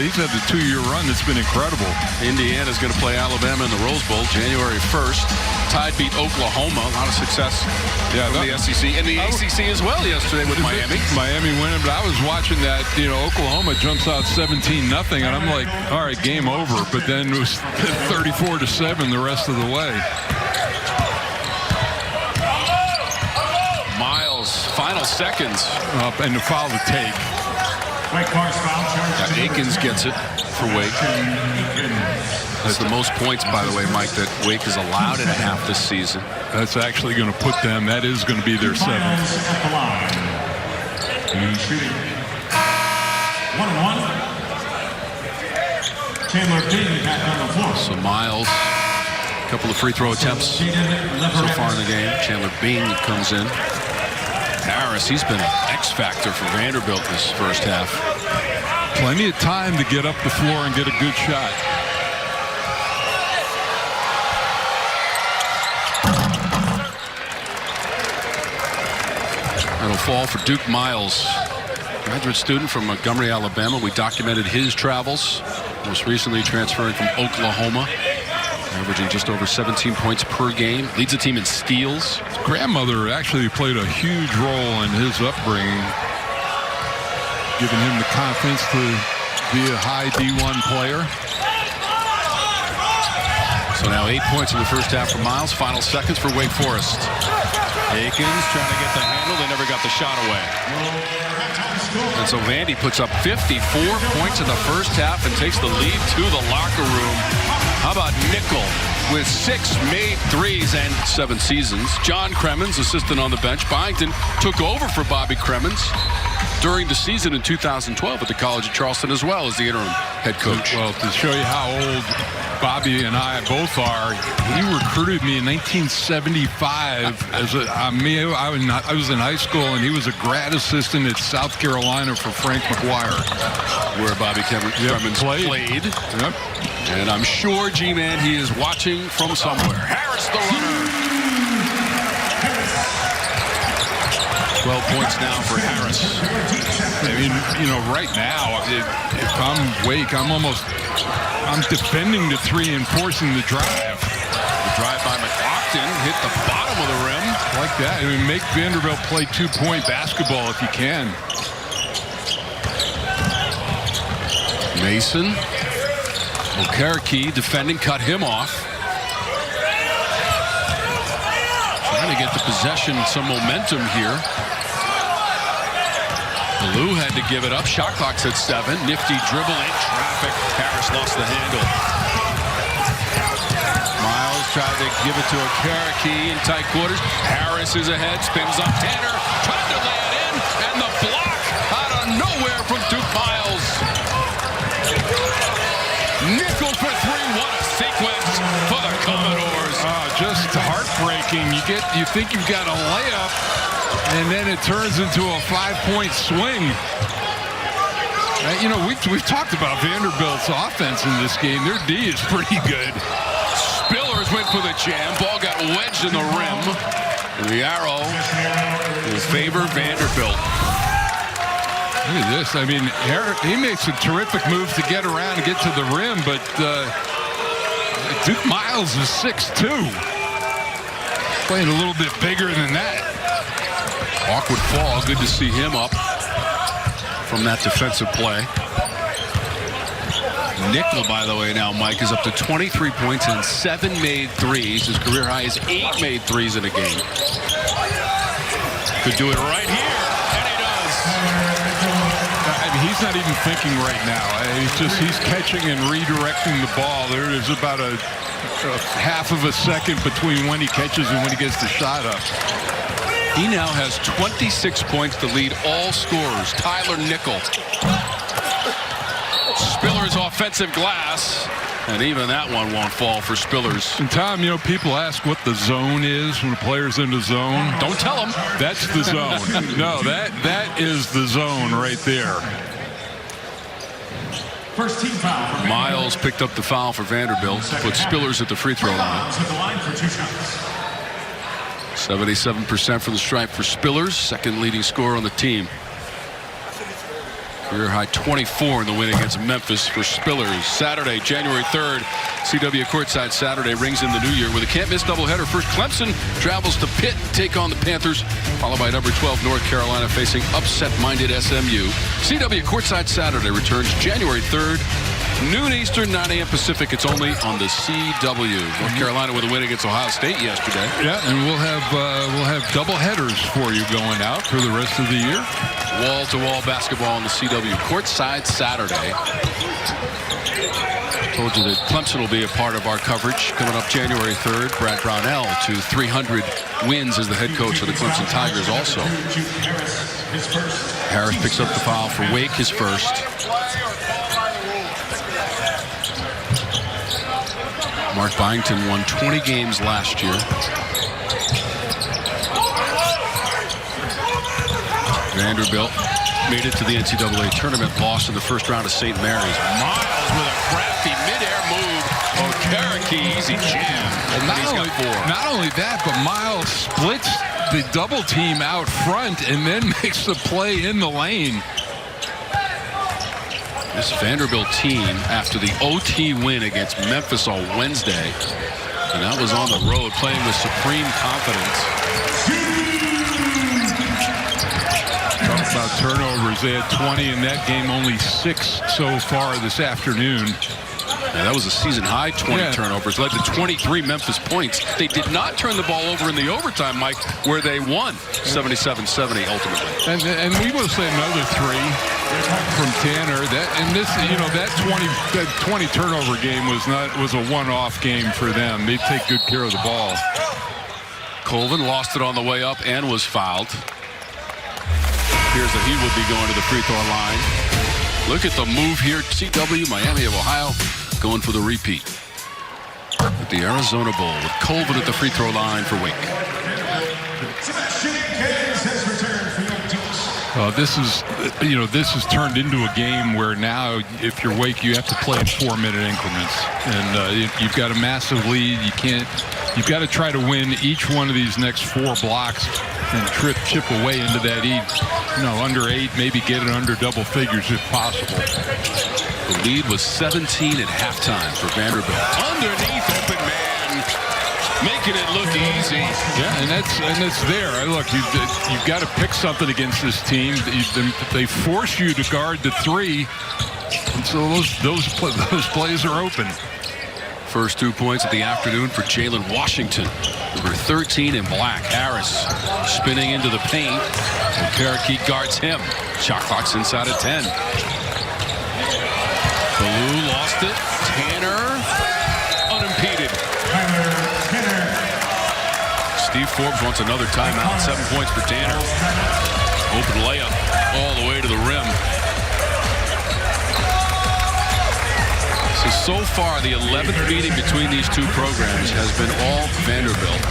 he's had the 2-year run that's been incredible.
Indiana's going to play Alabama in the Rose Bowl January 1st. Tide beat Oklahoma. A lot of success from the SEC and the ACC as well yesterday with Miami.
Miami winning, but I was watching that, Oklahoma jumps out 17-0, and I'm like, all right, game over. But then it was 34-7 the rest of the way.
Miles, final seconds.
And the foul to take.
Akins gets it for Wake. That's the most points, by the way, Mike, that Wake has allowed in a half this season.
That's actually going to put them, that is going to be their 7th.
Shooting. 1-1. Chandler Bing back on the floor.
So Miles, a couple of free throw attempts so far in the game. Chandler Bing comes in. Harris, he's been an X factor for Vanderbilt this first half.
Plenty of time to get up the floor and get a good shot.
That'll fall for Duke Miles, graduate student from Montgomery, Alabama. We documented his travels, most recently transferring from Oklahoma, averaging just over 17 points per game. Leads the team in steals.
His grandmother actually played a huge role in his upbringing, giving him the confidence to be a high D1 player.
So now 8 points in the first half for Miles. Final seconds for Wake Forest. Akins trying to get the handle. They never got the shot away. And so Vandy puts up 54 points in the first half and takes the lead to the locker room. How about Nickel with 6 made threes and 7 seasons. John Cremens, assistant on the bench. Byington took over for Bobby Cremens during the season in 2012 at the College of Charleston as well as the interim head coach.
Well, to show you how old Bobby and I both are, he recruited me in 1975 as I was in high school, and he was a grad assistant at South Carolina for Frank McGuire,
where Bobby Cremens played.
Yep.
And I'm sure, G-Man, he is watching from somewhere. Harris, the runner. 12 points now for Harris.
I mean, right now, if I'm Wake, I'm defending the 3 and forcing the drive.
The drive by McLaughlin hit the bottom of the rim.
Like that. I mean, make Vanderbilt play 2-point basketball if you can.
Mason. Okereke defending, cut him off. Trying to get the possession, some momentum here. Lou had to give it up. Shot clock's at 7. Nifty dribble in traffic. Harris lost the handle. Miles tried to give it to Okereke in tight quarters. Harris is ahead, spins up. Tanner tried to lay it in, and the block out of nowhere from Duke Miles. Nickel for 3. What a sequence for the Commodores.
Oh, just heartbreaking. You think you've got a layup, and then it turns into a 5-point swing. We've talked about Vanderbilt's offense in this game. Their D is pretty good.
Spillers went for the jam. Ball got wedged in the rim. And the arrow will favor Vanderbilt.
Look at this. I mean, he makes some terrific moves to get around and get to the rim, but Duke Miles is 6'2". Playing a little bit bigger than that.
Awkward fall. Good to see him up from that defensive play. Nickel, by the way, now, Mike, is up to 23 points and 7 made threes. His career high is 8 made threes in a game. Could do it right here, and he does.
I mean, he's not even thinking right now. He's catching and redirecting the ball. There's about a half of a second between when he catches and when he gets the shot up.
He now has 26 points to lead all scorers. Tyler Nickel. Spillers offensive glass, and even that one won't fall for Spillers.
And Tom, people ask what the zone is when a player's in the zone.
Don't tell them.
That's the zone. No, that is the zone right there.
First team foul.
Miles picked up the foul for Vanderbilt. Put Spillers at the free throw line. 77% from the stripe for Spillers, second leading scorer on the team. Career high 24 in the win against Memphis for Spillers. Saturday, January 3rd, CW Courtside Saturday rings in the new year with a can't-miss doubleheader. First, Clemson travels to Pitt, take on the Panthers, followed by number 12 North Carolina facing upset-minded SMU. CW Courtside Saturday returns January 3rd, noon Eastern, 9 a.m. Pacific. It's only on the CW. North Carolina with a win against Ohio State yesterday.
Yeah, and we'll have double headers for you going out for the rest of the year.
Wall-to-wall basketball on the CW Courtside Saturday. Told you that Clemson will be a part of our coverage coming up January 3rd. Brad Brownell to 300 wins as the head coach of the Clemson Tigers also. Harris picks up the foul for Wake, his first. Mark Byington won 20 games last year. Vanderbilt made it to the NCAA tournament, lost in the first round of St. Mary's. Miles with a crafty midair move. Okereke, easy jam.
And not only that, but Miles splits the double team out front and then makes the play in the lane.
This Vanderbilt team, after the OT win against Memphis on Wednesday, and that was on the road, playing with supreme confidence.
Talk about turnovers. They had 20 in that game, only 6 so far this afternoon.
Yeah, that was a season-high 20 turnovers, led to 23 Memphis points. They did not turn the ball over in the overtime, Mike, where they won 77-70 ultimately.
And we will say another 3. from Tanner. That 20 turnover game was a one-off game for them. They take good care of the ball.
Colvin lost it on the way up and was fouled. Appears that he would be going to the free throw line. Look at the move here. CW, Miami of Ohio, going for the repeat. At the Arizona Bowl with Colvin at the free throw line for Wake.
This is turned into a game where now, if you're Wake, you have to play in 4-minute increments, and you've got a massive lead. You've got to try to win each one of these next 4 blocks and chip away into that under 8, maybe get it under double figures if possible.
The lead was 17 at halftime for Vanderbilt. Underneath, open man, making it look easy.
Yeah, and that's there. Look, you've got to pick something against this team. They force you to guard the 3, and so those plays are open.
First 2 points of the afternoon for Jalen Washington. Number 13 in black. Harris spinning into the paint. And Parakeet guards him. Shot clock's inside at 10. Ballou lost it. Tanner unimpeded. Steve Forbes wants another timeout. 7 points for Tanner. Open layup all the way to the rim. So far, the 11th meeting between these two programs has been all Vanderbilt.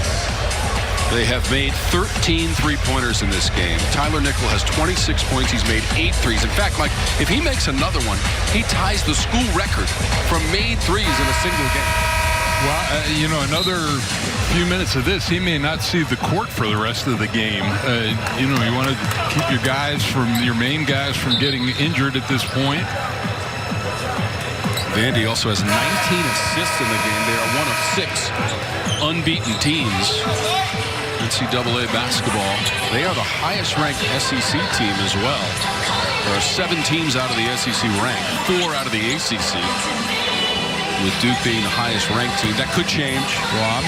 They have made 13 three-pointers in this game. Tyler Nickel has 26 points. He's made 8 threes. In fact, Mike, if he makes another one, he ties the school record for made threes in a single game.
Well, another few minutes of this, he may not see the court for the rest of the game. You want to keep your main guys from getting injured at this point.
Vandy also has 19 assists in the game. They are one of 6 unbeaten teams. NCAA basketball. They are the highest ranked SEC team as well. There are 7 teams out of the SEC ranked, 4 out of the ACC. With Duke being the highest ranked team. That could change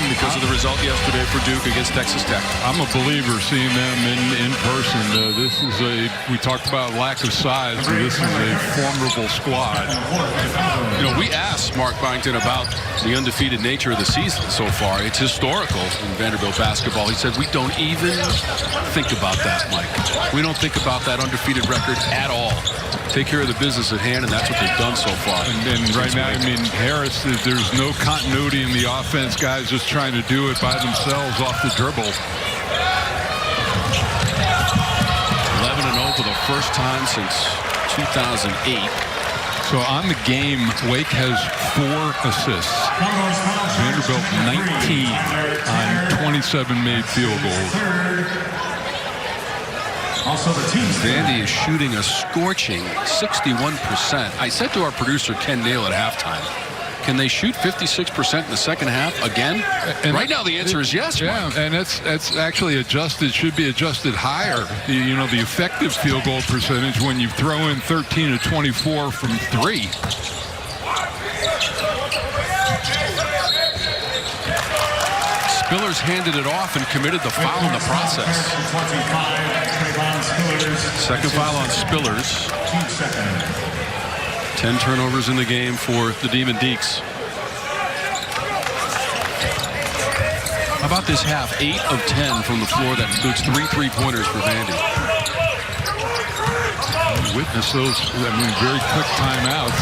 because of the result yesterday for Duke against Texas Tech.
I'm a believer seeing them in person. We talked about lack of size, but this is a formidable squad.
We asked Mark Byington about the undefeated nature of the season so far. It's historical in Vanderbilt basketball. He said, we don't even think about that, Mike. We don't think about that undefeated record at all. Take care of the business at hand, and that's what they've done so far.
And right now, Harris, there's no continuity in the offense. Guys just trying to do it by themselves off the dribble.
11-0 for the first time since 2008.
So on the game, Wake has 4 assists. Vanderbilt 19 on 27 made field goals.
Also, the team's
Vandy is shooting a scorching 61%. I said to our producer, Ken Neal, at halftime, can they shoot 56% in the second half again? And right now, the answer is yes.
Yeah,
Mark.
and that's actually adjusted, should be adjusted higher. The effective field goal percentage when you throw in 13 of 24 from 3.
Spillers handed it off and committed the foul in the process.
25,
Second foul on Spillers. 10 turnovers in the game for the Demon Deeks. How about this half? 8 of 10 from the floor. That includes 3 three-pointers for Vandy.
Witness those, very quick timeouts.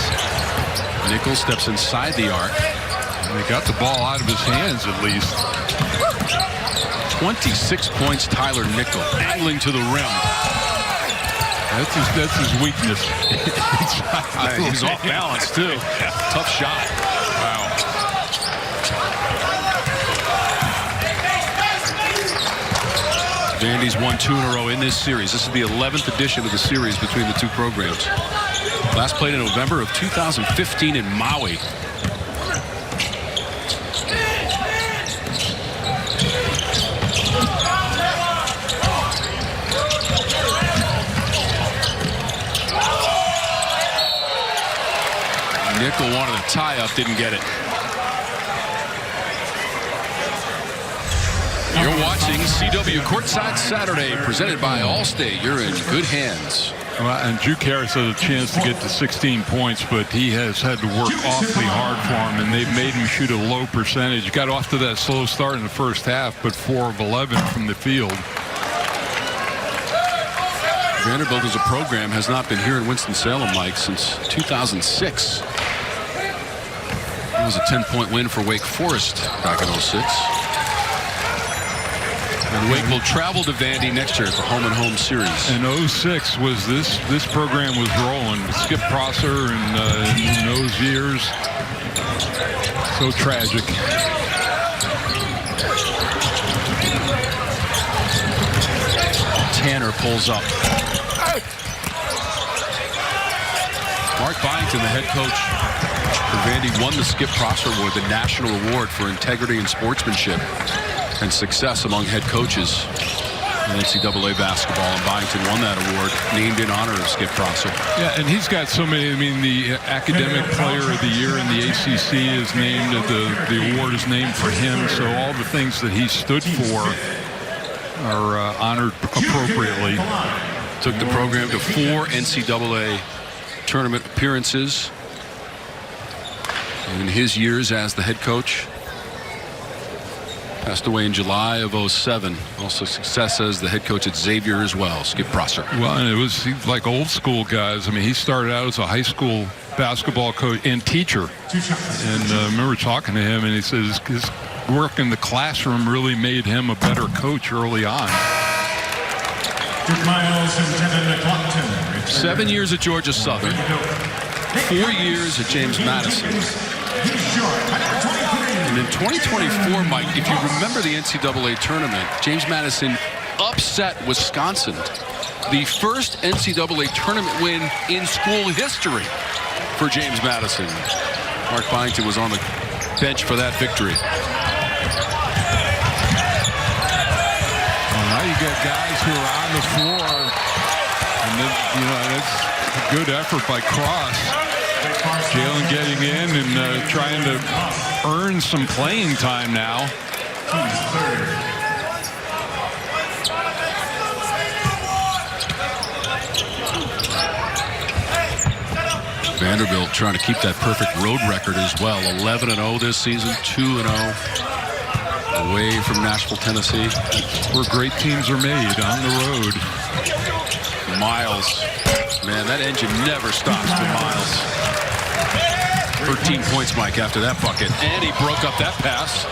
Nichols steps inside the arc.
And they got the ball out of his hands at least.
26 points, Tyler Nickel, angling to the rim.
That's his weakness.
He's off balance, too. Tough shot. Wow. Vandy's won 2 in a row in this series. This is the 11th edition of the series between the two programs. Last played in November of 2015 in Maui. Nickel wanted a tie-up, didn't get it. You're watching CW Courtside Saturday, presented by Allstate. You're in good hands.
Well, and Juke Harris had a chance to get to 16 points, but he has had to work awfully hard for him, and they've made him shoot a low percentage. Got off to that slow start in the first half, but 4 of 11 from the field.
Vanderbilt as a program has not been here in Winston-Salem, Mike, since 2006. It was a 10-point win for Wake Forest back in 06. And Wake will travel to Vandy next year for home-and-home series.
And 06 was this program was rolling. Skip Prosser and in those years, so tragic.
Tanner pulls up. Mark Byington, the head coach for Vandy, won the Skip Prosser Award, the national award for integrity and sportsmanship and success among head coaches in NCAA basketball. And Byington won that award, named in honor of Skip Prosser.
Yeah, and he's got so many. I mean, the academic player of the year in the ACC is named. The award is named for him. So all the things that he stood for are honored appropriately.
Took the program to 4 NCAA tournament appearances in his years as the head coach. Passed away in July of 07. Also success as the head coach at Xavier as well, Skip Prosser.
Well, and it was like old school guys. I mean, he started out as a high school basketball coach and teacher. And I remember talking to him, and he says his work in the classroom really made him a better coach early on.
Miles and Devin McClelton.
7 years at Georgia Southern. 4 years at James Madison. And in 2024, Mike, if you remember the NCAA tournament, James Madison upset Wisconsin. The first NCAA tournament win in school history for James Madison. Mark Byington was on the bench for that victory.
Well, now you got guys who are on the floor, and then, you know, that's a good effort by Cross. Jalen getting in and trying to earn some playing time now.
Vanderbilt trying to keep that perfect road record as well. 11-0 this season, 2-0 away from Nashville, Tennessee.
Where great teams are made, on the road.
Miles, man, that engine never stops for Miles. 13 points, Mike, after that bucket. And he broke up that pass.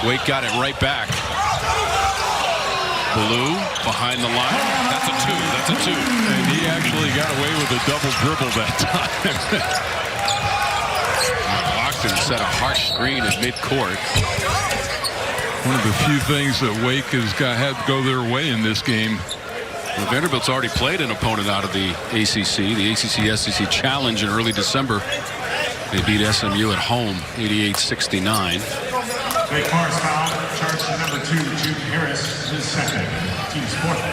Wake got it right back. Blue behind the line. That's a two. That's a two.
And he actually got away with a double dribble that time.
Lockton set a harsh screen at midcourt.
One of the few things that Wake has had to go their way in this game.
Well, Vanderbilt's already played an opponent out of the ACC-SEC Challenge in early December. They beat SMU at home, 88-69.
Wake Forest foul, charge to number 2, Juke Harris, his second, team's fourth.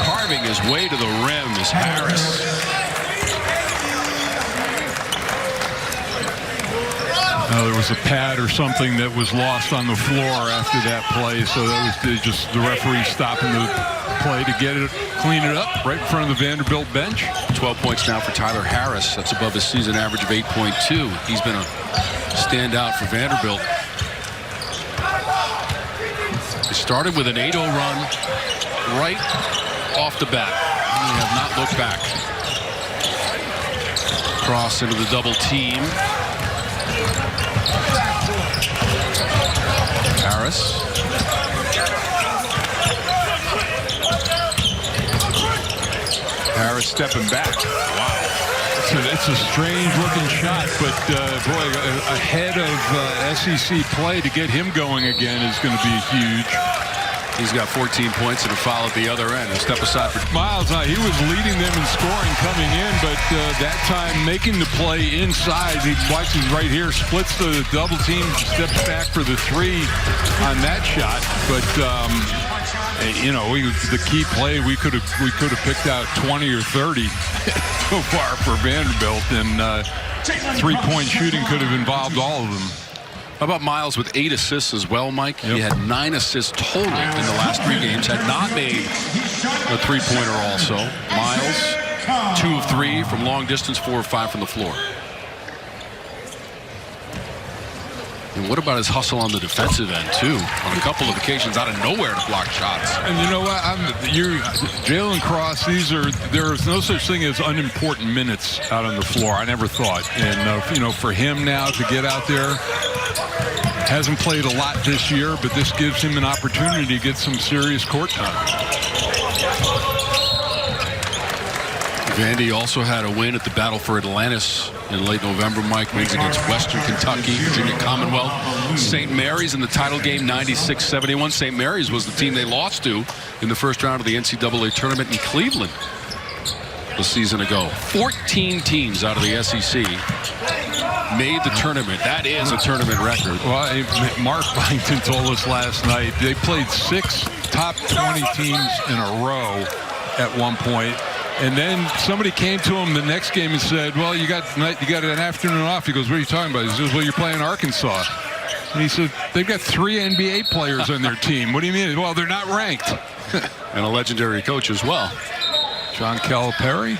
Carving his way to the rim is Harris.
There was a pad or something that was lost on the floor after that play, so that was just the referee stopping the play to get it, clean it up right in front of the Vanderbilt bench.
12 points now for Tyler Harris. That's above his season average of 8.2. He's been a standout for Vanderbilt. They started with an 8-0 run right off the bat. They have not looked back. Cross into the double team. Harris. Harris stepping back. Wow.
It's a strange-looking shot, but, boy, ahead of SEC play to get him going again is going to be huge.
He's got 14 points and a foul at the other end. A step aside for
Miles. He was leading them in scoring coming in, but that time making the play inside. He watches right here, splits the double team, steps back for the three on that shot. But You know, the key play, we could have picked out 20 or 30 so far for Vanderbilt, and three-point shooting could have involved all of them.
How about Miles with 8 assists as well, Mike? Yep. He had 9 assists total in the last 3 games. Had not made a three-pointer also. Miles, 2 of 3 from long distance, 4 of 5 from the floor. And what about his hustle on the defensive end, too? On a couple of occasions out of nowhere to block shots.
And you know what? Jalen Cross, there is no such thing as unimportant minutes out on the floor. I never thought. And, you know, for him now to get out there, hasn't played a lot this year, but this gives him an opportunity to get some serious court time.
Vandy also had a win at the Battle for Atlantis in late November. Mike, wins against Western Kentucky, Virginia Commonwealth. St. Mary's in the title game, 96-71. St. Mary's was the team they lost to in the first round of the NCAA tournament in Cleveland a season ago. 14 teams out of the SEC made the tournament. That is a tournament record.
Well, Mark Byington told us last night they played 6 top 20 teams in a row at one point. And then somebody came to him the next game and said, well, you got an afternoon off. He goes, what are you talking about? He says, well, you're playing Arkansas. And he said, they've got 3 NBA players on their team. What do you mean? Well, they're not ranked.
And a legendary coach as well.
John Calipari.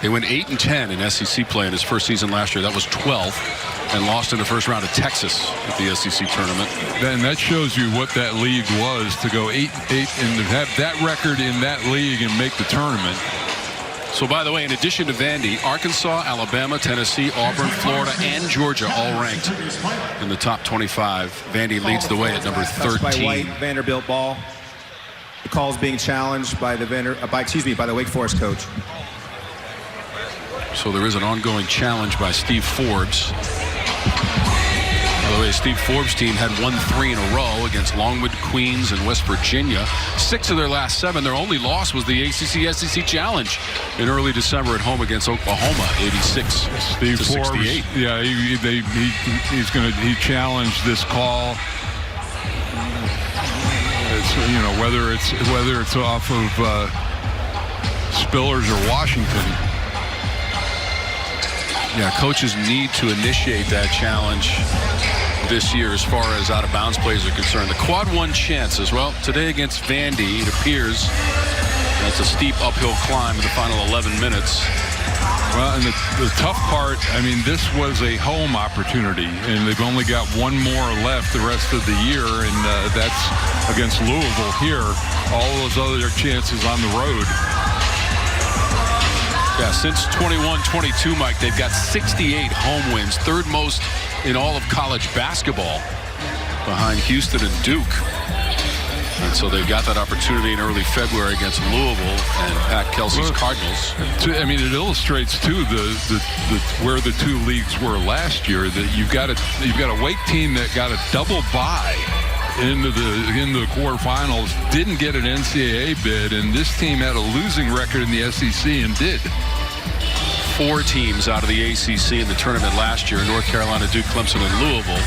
They went 8-10 in SEC play in his first season last year. That was 12th. And lost in the first round of Texas at the SEC tournament.
Then that shows you what that league was, to go 8-8 and to have that record in that league and make the tournament.
So, by the way, in addition to Vandy, Arkansas, Alabama, Tennessee, Auburn, Florida, and Georgia all ranked in the top 25. Vandy leads the way at number 13.
By White, Vanderbilt ball. The call's being challenged by the by the Wake Forest coach.
So there is an ongoing challenge by Steve Forbes. By the way, Steve Forbes' team had won 3 in a row against Longwood, Queens, and West Virginia. 6 of their last 7. Their only loss was the ACC-SEC Challenge in early December at home against Oklahoma, 86
Steve
to
Forbes,
68.
yeah, he challenged this call. It's, you know, whether it's off of Spillers or Washington.
Yeah, coaches need to initiate that challenge this year as far as out-of-bounds plays are concerned. The quad 1 chances, well, today against Vandy, it appears that's a steep uphill climb in the final 11 minutes.
Well, and the tough part, I mean, this was a home opportunity, and they've only got 1 more left the rest of the year, and that's against Louisville here. All those other chances on the road.
Yeah, since 21-22, Mike, they've got 68 home wins, 3rd most in all of college basketball, behind Houston and Duke. And so they've got that opportunity in early February against Louisville and Pat Kelsey's Cardinals.
I mean, it illustrates too where the 2 leagues were last year. That you've got a Wake team that got a double bye into the quarterfinals, didn't get an NCAA bid, and this team had a losing record in the SEC and did.
4 teams out of the ACC in the tournament last year: North Carolina, Duke, Clemson, and Louisville.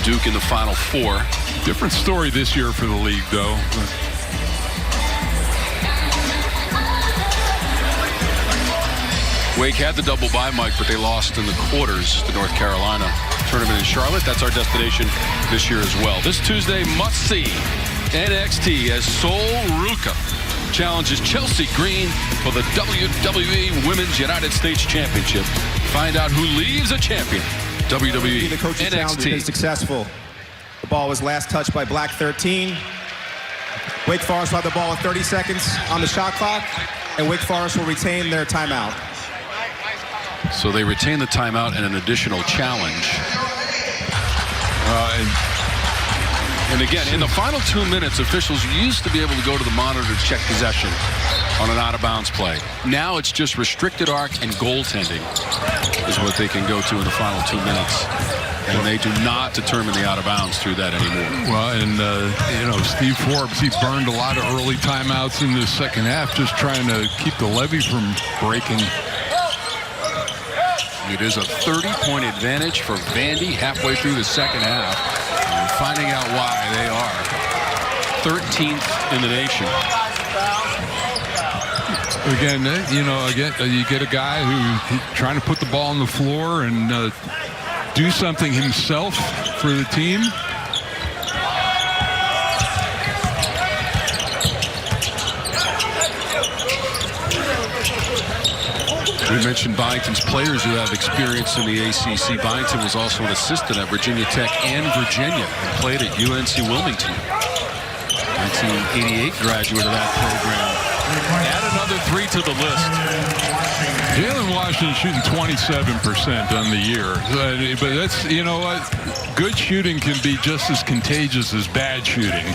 Duke in the Final 4.
Different story this year for the league, though.
Wake had the double bye, Mike, but they lost in the quarters to North Carolina. Tournament in Charlotte, that's our destination this year as well. This Tuesday, must-see NXT as Sol Ruka challenges Chelsea Green for the WWE Women's United States Championship. Find out who leaves a champion. WWE
The coach's challenge has been
NXT.
successful. The ball was last touched by Black 13. Wake Forest will have the ball with 30 seconds on the shot clock, and Wake Forest will retain their timeout.
So they retain the timeout and an additional challenge. And again, in the final 2 minutes, officials used to be able to go to the monitor to check possession on an out-of-bounds play. Now it's just restricted arc and goaltending is what they can go to in the final 2 minutes. And they do not determine the out-of-bounds through that anymore.
Well, and, you know, Steve Forbes, he burned a lot of early timeouts in the second half, just trying to keep the levee from breaking.
It is a 30-point advantage for Vandy halfway through the second half. And finding out why they are 13th in the nation.
Again, you get a guy who's trying to put the ball on the floor and do something himself for the team.
We mentioned Byington's players who have experience in the ACC. Byington was also an assistant at Virginia Tech and Virginia and played at UNC Wilmington. 1988 graduate of that program. Add another 3 to the list.
Jalen Washington shooting 27% on the year. But that's, you know what, good shooting can be just as contagious as bad shooting.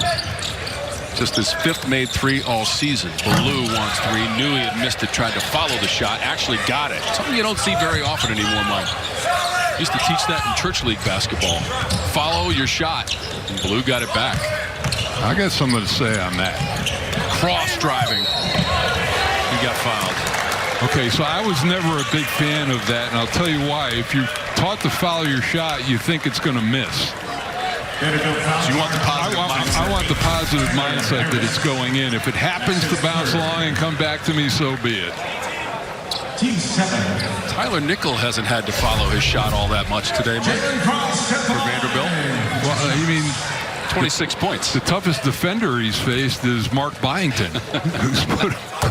Just his 5th made 3 all season. Ballou wants 3. Knew he had missed it. Tried to follow the shot. Actually got it. Something you don't see very often anymore, Mike. Used to teach that in church league basketball. Follow your shot. And Ballou got it back.
I got something to say on that.
Cross driving. He got fouled.
Okay, so I was never a big fan of that, and I'll tell you why. If you're taught to follow your shot, you think it's going to miss.
So you want the positive mindset.
I want the positive mindset that it's going in. If it happens to bounce along and come back to me, so be it.
Team 7.
Tyler Nickel hasn't had to follow his shot all that much today, Mike, for Vanderbilt.
Well, I mean,
26 points.
the toughest defender he's faced is Mark Byington,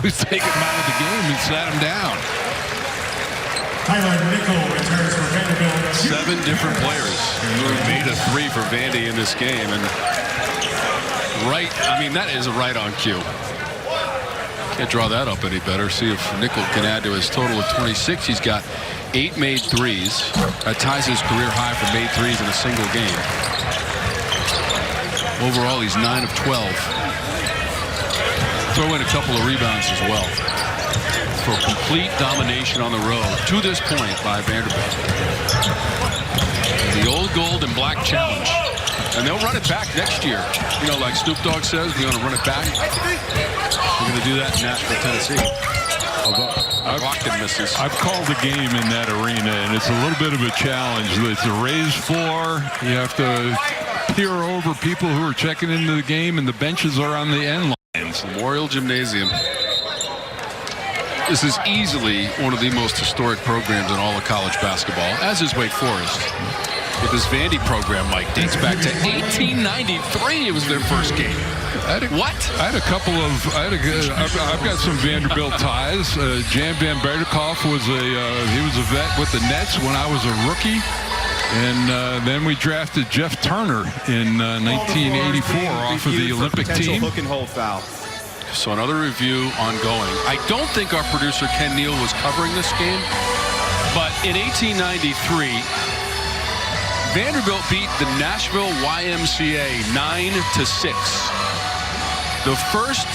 who's taken him out of the game and sat him down.
Tyler Nickel returns for Vanderbilt.
7 different players who made a 3 for Vandy in this game. And that is right on cue. Can't draw that up any better. See if Nickel can add to his total of 26. He's got 8 made 3s. That ties his career high for made 3s in a single game. Overall, he's 9 of 12. Throw in a couple of rebounds as well. For complete domination on the road to this point by Vanderbilt. The old gold and black challenge. And they'll run it back next year. You know, like Snoop Dogg says, we're going to run it back. We're going to do that in Nashville, Tennessee. Rockton misses.
I've called the game in that arena, and it's a little bit of a challenge. It's a raised floor. You have to peer over people who are checking into the game, and the benches are on the end lines.
Memorial Gymnasium. This is easily one of the most historic programs in all of college basketball, as is Wake Forest. But this Vandy program, Mike, dates back to 1893. It was their first game. What?
I had a couple of. I've got some Vanderbilt ties. Jan Van Berdekoff was he was a vet with the Nets when I was a rookie, and then we drafted Jeff Turner in 1984 off of the Olympic team.
Hook and hold foul.
So another review ongoing. I don't think our producer Ken Neal was covering this game, but in 1893, Vanderbilt beat the Nashville YMCA 9-6. The first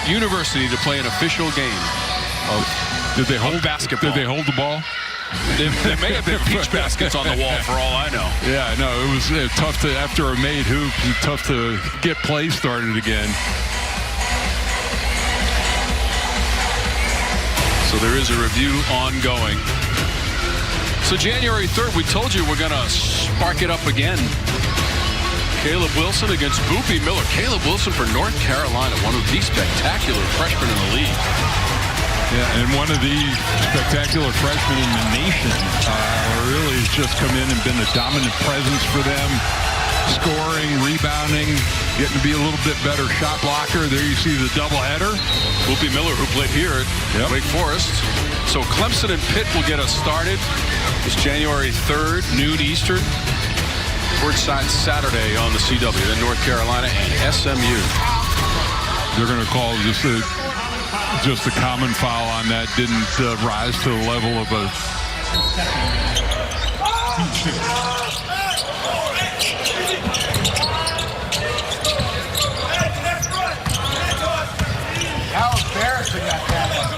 university to play an official game of basketball.
Did they hold the ball?
There may have been peach baskets on the wall for all I know.
Yeah, no, it was tough to, after a made hoop, tough to get play started again.
So there is a review ongoing. So January 3rd, we told you we're going to spark it up again. Caleb Wilson against Boopy Miller. Caleb Wilson for North Carolina, one of the spectacular freshmen in the league.
Yeah, and one of the spectacular freshmen in the nation. Really has just come in and been a dominant presence for them. Scoring, rebounding, getting to be a little bit better shot blocker. There you see the doubleheader.
Boopy Miller, who played here at Wake Forest. So Clemson and Pitt will get us started. It's January 3rd, noon Eastern. Courtside Saturday on the CW. Then North Carolina and SMU.
They're going to call just a common foul on that. Didn't rise to the level of a...
How embarrassing that was.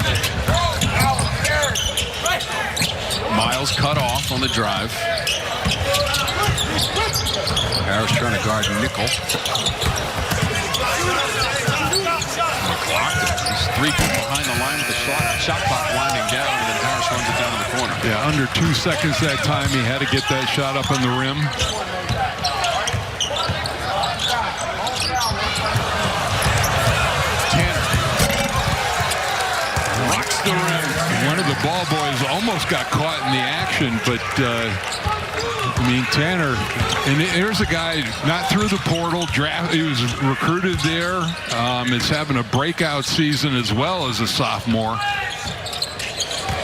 How embarrassing.
Miles cut off on the drive. Harris trying to guard Nickel. Clock. He's 3 feet behind the line with the shot clock winding down, and then Harris runs it down to the corner.
Yeah, under 2 seconds that time. He had to get that shot up on the rim. ball boys almost got caught in the action, but I mean, Tanner, and here's a guy not through the portal, he was recruited there, is having a breakout season as well as a sophomore.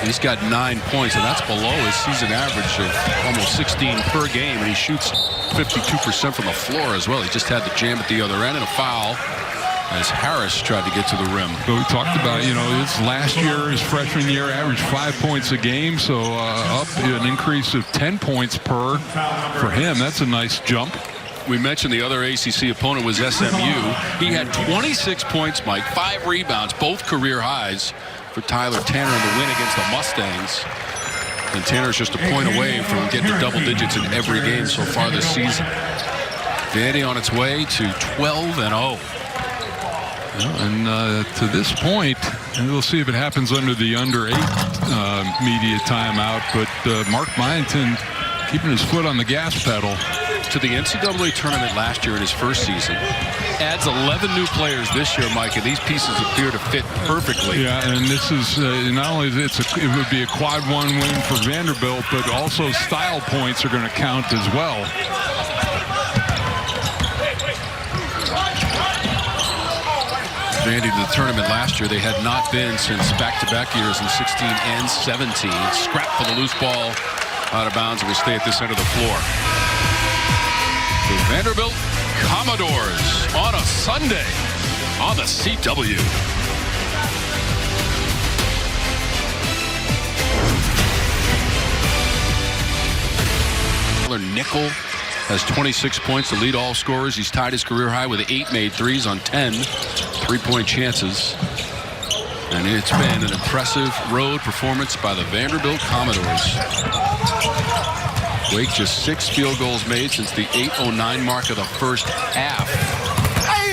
He's got 9 points, and that's below his season average of almost 16 per game, and he shoots 52% from the floor as well. He just had the jam at the other end and a foul as Harris tried to get to the rim.
But we talked about, you know, his last year, his freshman year, averaged 5 points a game, so up an increase of 10 points per for him. That's a nice jump.
We mentioned the other ACC opponent was SMU. He had 26 points, Mike, 5 rebounds, both career highs for Tyler Tanner in the win against the Mustangs. And Tanner's just a point away from getting to double digits in every game so far this season. Vandy on its way to 12-0.
And to this point, and we'll see if it happens under the under 8 media timeout, but Mark Byington keeping his foot on the gas pedal.
To the NCAA tournament last year in his first season. Adds 11 new players this year, Mike, and these pieces appear to fit perfectly.
Yeah, and this is not only it would be a quad 1 win for Vanderbilt, but also style points are going to count as well.
Vandy to the tournament last year. They had not been since back-to-back years in 16 and 17. Scrap for the loose ball out of bounds and will stay at this end of the floor. The Vanderbilt Commodores on a Sunday on the CW. Nickel has 26 points to lead all scorers. He's tied his career high with 8 made threes on 10 3-point chances. And it's been an impressive road performance by the Vanderbilt Commodores. Wake just 6 field goals made since the 8:09 mark of the first half.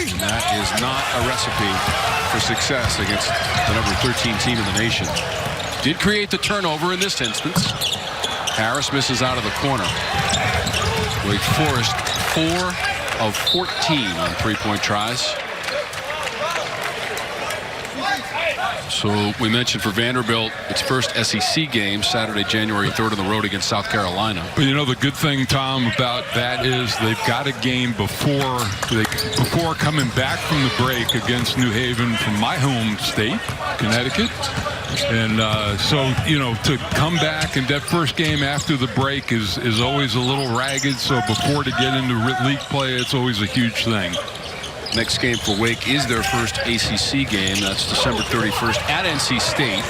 And that is not a recipe for success against the number 13 team in the nation. Did create the turnover in this instance. Harris misses out of the corner. Wake Forest 4 of 14 on 3-point tries. So we mentioned for Vanderbilt, its first SEC game Saturday, January 3rd on the road against South Carolina.
But you know the good thing, Tom, about that is they've got a game before coming back from the break against New Haven from my home state, Connecticut. And so, you know, to come back and that first game after the break is always a little ragged. So before to get into league play, it's always a huge thing.
Next game for Wake is their first ACC game. That's December 31st at NC State.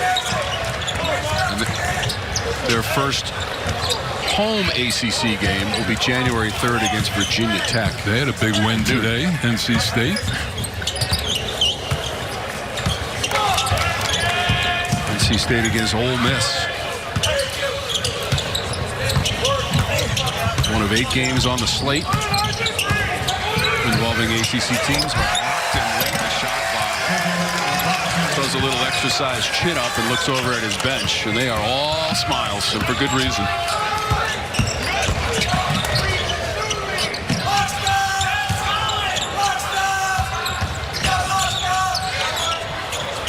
And their first home ACC game will be January 3rd against Virginia Tech.
They had a big win today, NC State.
NC State against Ole Miss. One of 8 games on the slate involving ACC teams. Locked in late in the shot clock. Does a little exercise chin up and looks over at his bench, and they are all smiles, and for good reason.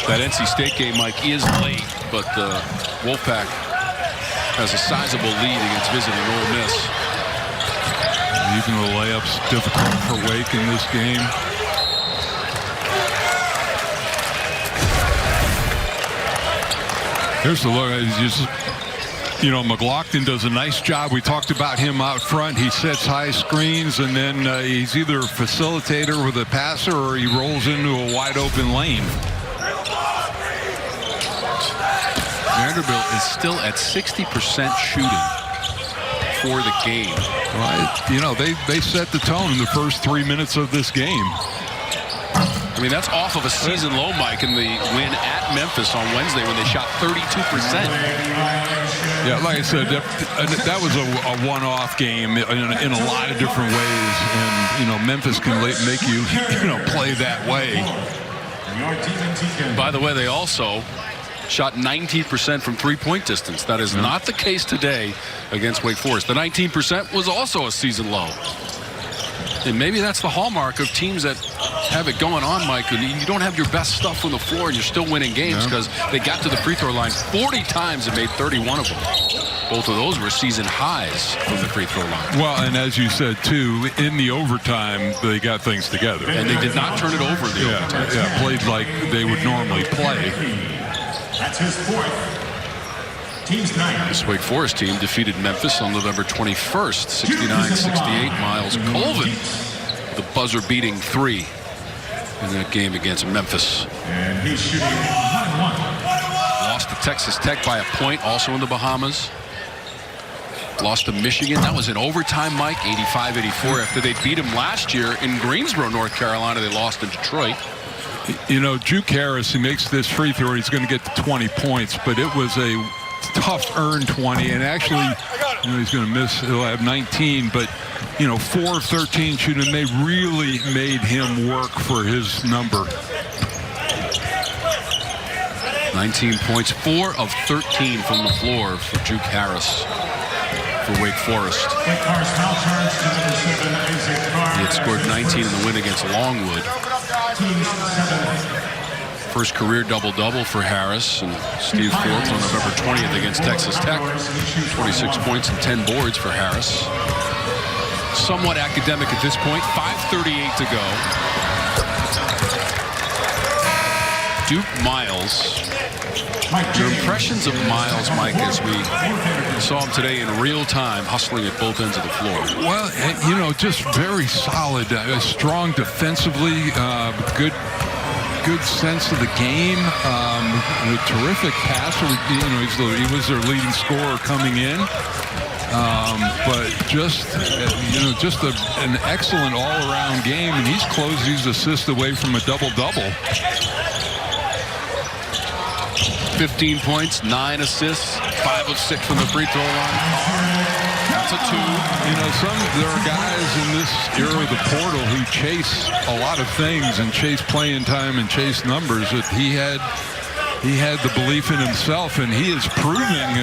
That NC State game, Mike, is late, but the Wolfpack has a sizable lead against visiting Ole Miss.
Even the layups difficult for Wake in this game. Here's the look. Just, you know, McLaughlin does a nice job. We talked about him out front. He sets high screens, and then he's either a facilitator with a passer or he rolls into a wide open lane.
Vanderbilt is still at 60% shooting for the game.
Well, you know, they set the tone in the first 3 minutes of this game.
I mean, that's off of a season low, Mike, in the win at Memphis on Wednesday when they shot 32%.
Yeah, like I said, that was a one-off game in a lot of different ways, and you know, Memphis can make you play that way.
By the way, they also shot 19% from 3-point distance. That is not the case today against Wake Forest. The 19% was also a season low. And maybe that's the hallmark of teams that have it going on, Mike, and you don't have your best stuff on the floor and you're still winning games because they got to the free throw line 40 times and made 31 of them. Both of those were season highs from the free throw line.
Well, and as you said, too, in the overtime, they got things together.
And they did not turn it over in the overtime.
Yeah, played like they would normally play.
That's his fourth. Team's ninth.
This Wake Forest team defeated Memphis on November 21st, 69-68. Miles Colvin, the buzzer-beating 3 in that game against Memphis.
And he's shooting 1-1.
Lost to Texas Tech by a point, also in the Bahamas. Lost to Michigan. That was in overtime, Mike, 85-84. After they beat them last year in Greensboro, North Carolina, they lost in Detroit.
You know, Juke Harris, he makes this free throw, he's going to get to 20 points, but it was a tough earned 20, and actually, you know, he's going to miss, he'll have 19, but, you know, 4 of 13 shooting, they really made him work for his number.
19 points, 4 of 13 from the floor for Juke Harris for Wake Forest.
Wake Forest foul charge to number 7, Isaac Carr.
He had scored 19 in the win against Longwood.
Team's 7th.
First career double-double for Harris, and Steve Forbes on November 20th against Texas Tech. 26 points and 10 boards for Harris. Somewhat academic at this point. 5:38 to go. Duke Miles. Your impressions of Miles, Mike, as we saw him today in real time, hustling at both ends of the floor?
Well, you know, just very solid, strong defensively, good sense of the game, a terrific passer. You know, he was their leading scorer coming in, but just an excellent all-around game, and he's closed his assist away from a double-double.
15 points, 9 assists, 5 of 6 from the free throw line. That's a 2.
You know, there are guys in this era of the portal who chase a lot of things and chase playing time and chase numbers. That he had the belief in himself, and he is proving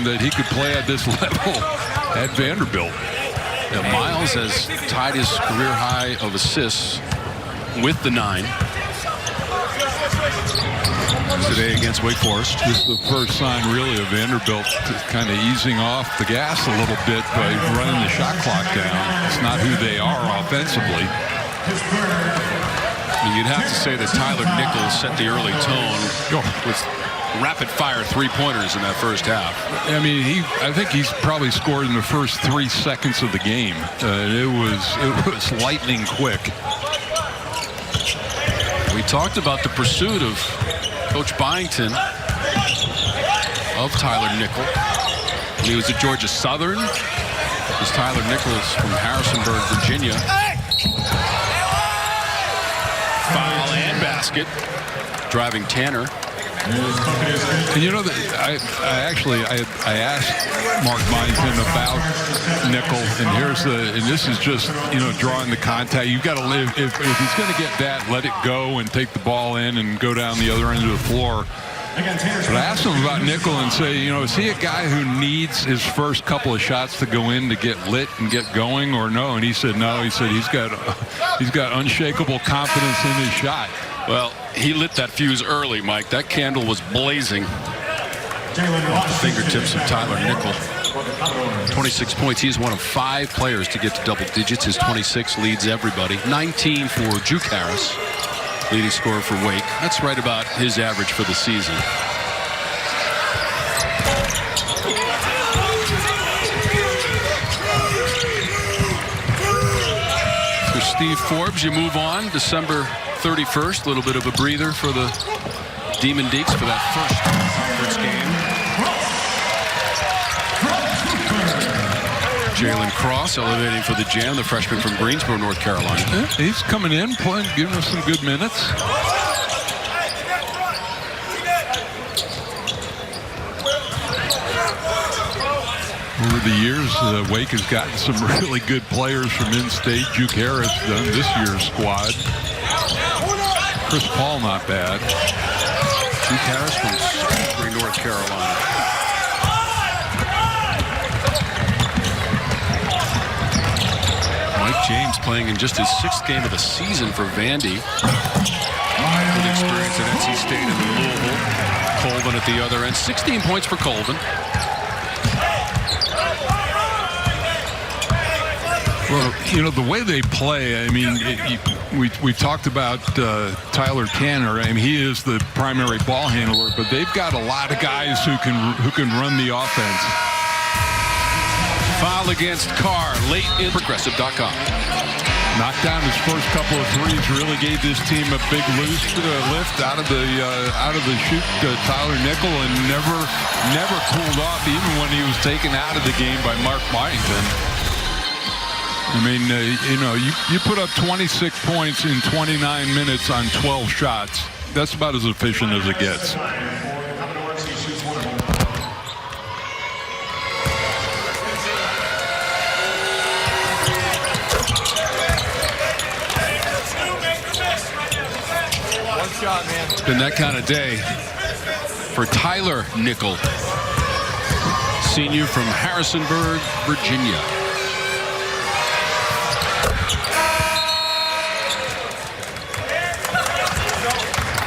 that he could play at this level at Vanderbilt.
Now, Miles has tied his career high of assists with the 9 today against Wake Forest.
This is the first sign, really, of Vanderbilt kind of easing off the gas a little bit by running the shot clock down. It's not who they are offensively.
You'd have to say that Tyler Nichols set the early tone with rapid-fire three-pointers in that first half.
I mean, I think he's probably scored in the first 3 seconds of the game. It was lightning quick.
We talked about the pursuit of Coach Byington of Tyler Nichol. When he was at Georgia Southern, it was Tyler Nichols from Harrisonburg, Virginia. Foul and basket, driving Tanner.
And you know, I asked Mark Byington about Nichol, and this is just, you know, drawing the contact. You've got to live, if he's going to get that, let it go and take the ball in and go down the other end of the floor. But I asked him about Nichol and say, you know, is he a guy who needs his first couple of shots to go in to get lit and get going, or no? And he said no. He said he's got unshakable confidence in his shot.
Well, he lit that fuse early, Mike. That candle was blazing off the fingertips of Tyler Nichol. 26 points. He's one of 5 players to get to double digits. His 26 leads everybody. 19 for Juke Harris, leading scorer for Wake. That's right about his average for the season. For Steve Forbes, you move on. December 31st, a little bit of a breather for the Demon Deacs for that first game. Jalen Cross elevating for the Jam, the freshman from Greensboro, North Carolina.
Yeah, he's coming in, playing, giving us some good minutes. Over the years, Wake has gotten some really good players from in-state. Juke Harris done this year's squad. Chris Paul, not bad.
Juke Harris from Salisbury, North Carolina. Mike James playing in just his 6th game of the season for Vandy. With experience at NC State and Louisville. Colvin at the other end. 16 points for Colvin.
Well, you know, the way they play, I mean, we talked about Tyler Tanner. I mean, he is the primary ball handler, but they've got a lot of guys who can run the offense.
Foul against Carr late in Progressive.com.
Knocked down his first couple of threes, really gave this team a big lift out of the shoot. Tyler Nickel, and never cooled off, even when he was taken out of the game by Mark Byington. I mean, you know, you put up 26 points in 29 minutes on 12 shots. That's about as efficient as it gets.
It's been that kind of day for Tyler Nickel, senior from Harrisonburg, Virginia.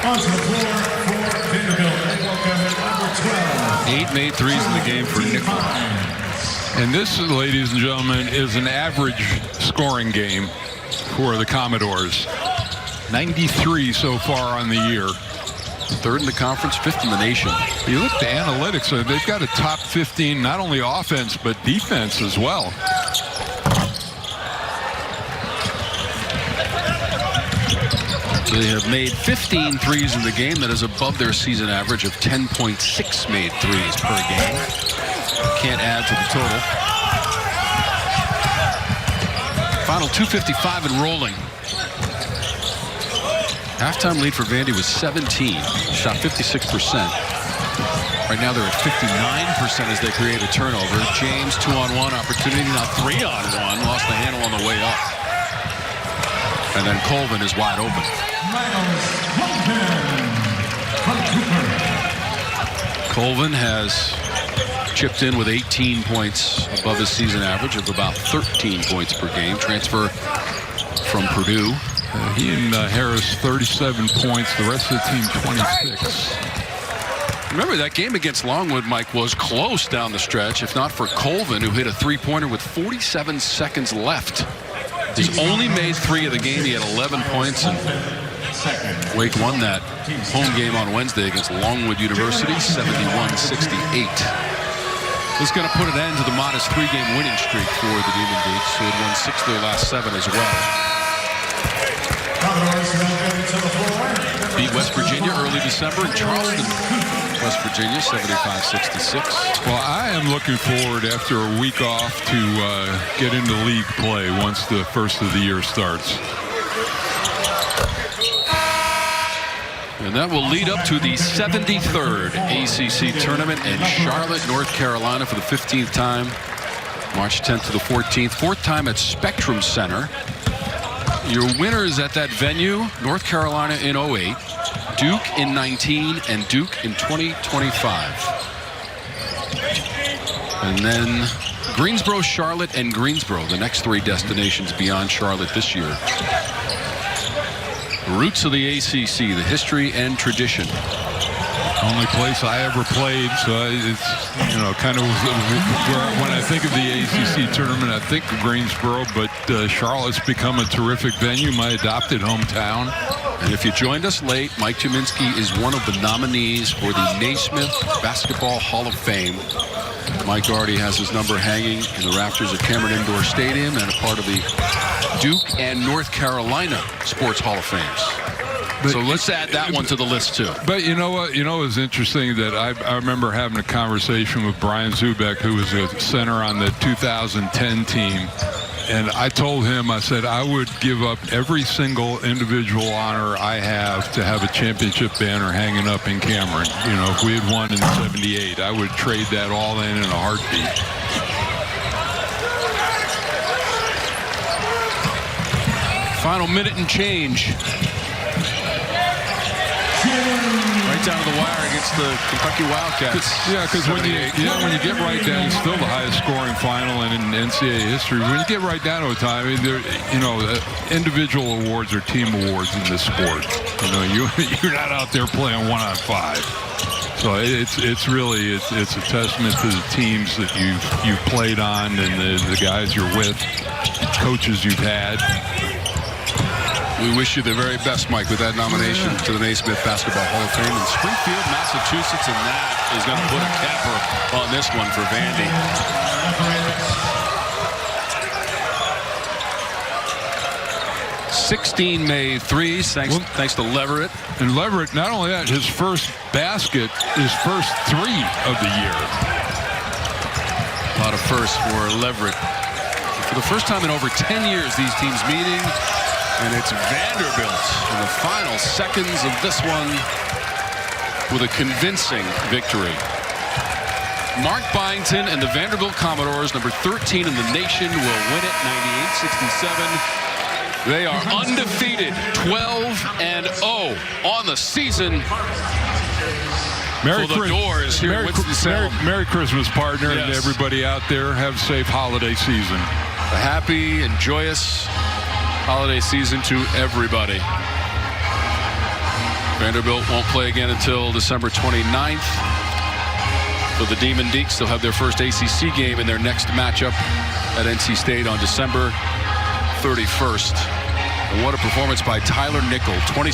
Onto the floor for Vanderbilt. Welcome, number 12.
8 made threes in the game for Nickel.
And this, ladies and gentlemen, is an average scoring game for the Commodores. 93 so far on the year.
3rd in the conference, 5th in the nation.
You look at the analytics, they've got a top 15, not only offense, but defense as well.
They have made 15 threes in the game. That is above their season average of 10.6 made threes per game. Can't add to the total. Final 2:55 and rolling. Halftime lead for Vandy was 17. Shot 56%. Right now they're at 59% as they create a turnover. James 2-on-1 opportunity, now 3-on-1. Lost the handle on the way up. And then Colvin is wide open. Colvin has chipped in with 18 points above his season average of about 13 points per game. Transfer from Purdue.
He and Harris 37 points. The rest of the team 26.
Remember that game against Longwood, Mike, was close down the stretch, if not for Colvin, who hit a 3-pointer with 47 seconds left. He's only made 3 of the game. He had 11 points, and Wake won that home game on Wednesday against Longwood University, 71-68. This is going to put an end to the modest 3-game winning streak for the Demon Deacs, who had won 6 of their last 7 as well. Beat West Virginia early December in Charleston, West Virginia, 75-66.
Well, I am looking forward after a week off to get into league play once the first of the year starts.
And that will lead up to the 73rd ACC tournament in Charlotte, North Carolina for the 15th time. March 10th to the 14th. 4th time at Spectrum Center. Your winners at that venue, North Carolina in 08, Duke in 19, and Duke in 2025. And then Greensboro, Charlotte, and Greensboro, the next 3 destinations beyond Charlotte this year. Roots of the ACC, the history and tradition.
Only place I ever played, so it's, you know, kind of when I think of the ACC tournament, I think of Greensboro, but Charlotte's become a terrific venue, my adopted hometown.
And if you joined us late, Mike Tuminski is one of the nominees for the Naismith Basketball Hall of Fame. Mike already has his number hanging in the rafters at Cameron Indoor Stadium and a part of the Duke and North Carolina Sports Hall of Fames. But, so let's add that one to the list too.
But you know what? You know, it's interesting that I remember having a conversation with Brian Zubek, who was a center on the 2010 team. And I told him, I said, I would give up every single individual honor I have to have a championship banner hanging up in Cameron. You know, if we had won in '78, I would trade that all in a heartbeat.
Final minute and change. Right down to the wire against the Kentucky Wildcats.
Yeah, because when you get right down, it's still the highest scoring final in NCAA history. When you get right down to a time, I mean, individual awards are team awards in this sport. You're not out there playing 1-on-5. So it's really a testament to the teams that you've played on and the guys you're with, coaches you've had.
We wish you the very best, Mike, with that nomination to the Naismith Basketball Hall of Fame in Springfield, Massachusetts, and that is going to put a capper on this one for Vandy. 16 made threes, thanks to Leverett.
And Leverett, not only that, his first basket, his first 3 of the year.
A lot of firsts for Leverett. For the first time in over 10 years, these teams meeting. And it's Vanderbilt in the final seconds of this one with a convincing victory. Mark Byington and the Vanderbilt Commodores, number 13 in the nation, will win it 98-67. They are undefeated, 12-0 on the season. For the Doors here in Winston-Salem.
Merry Christmas, partner,
Yes.
and everybody out there. Have a safe holiday season.
A happy and joyous holiday season to everybody. Vanderbilt won't play again until December 29th. So the Demon Deacs will have their first ACC game in their next matchup at NC State on December 31st. And what a performance by Tyler Nickel. 20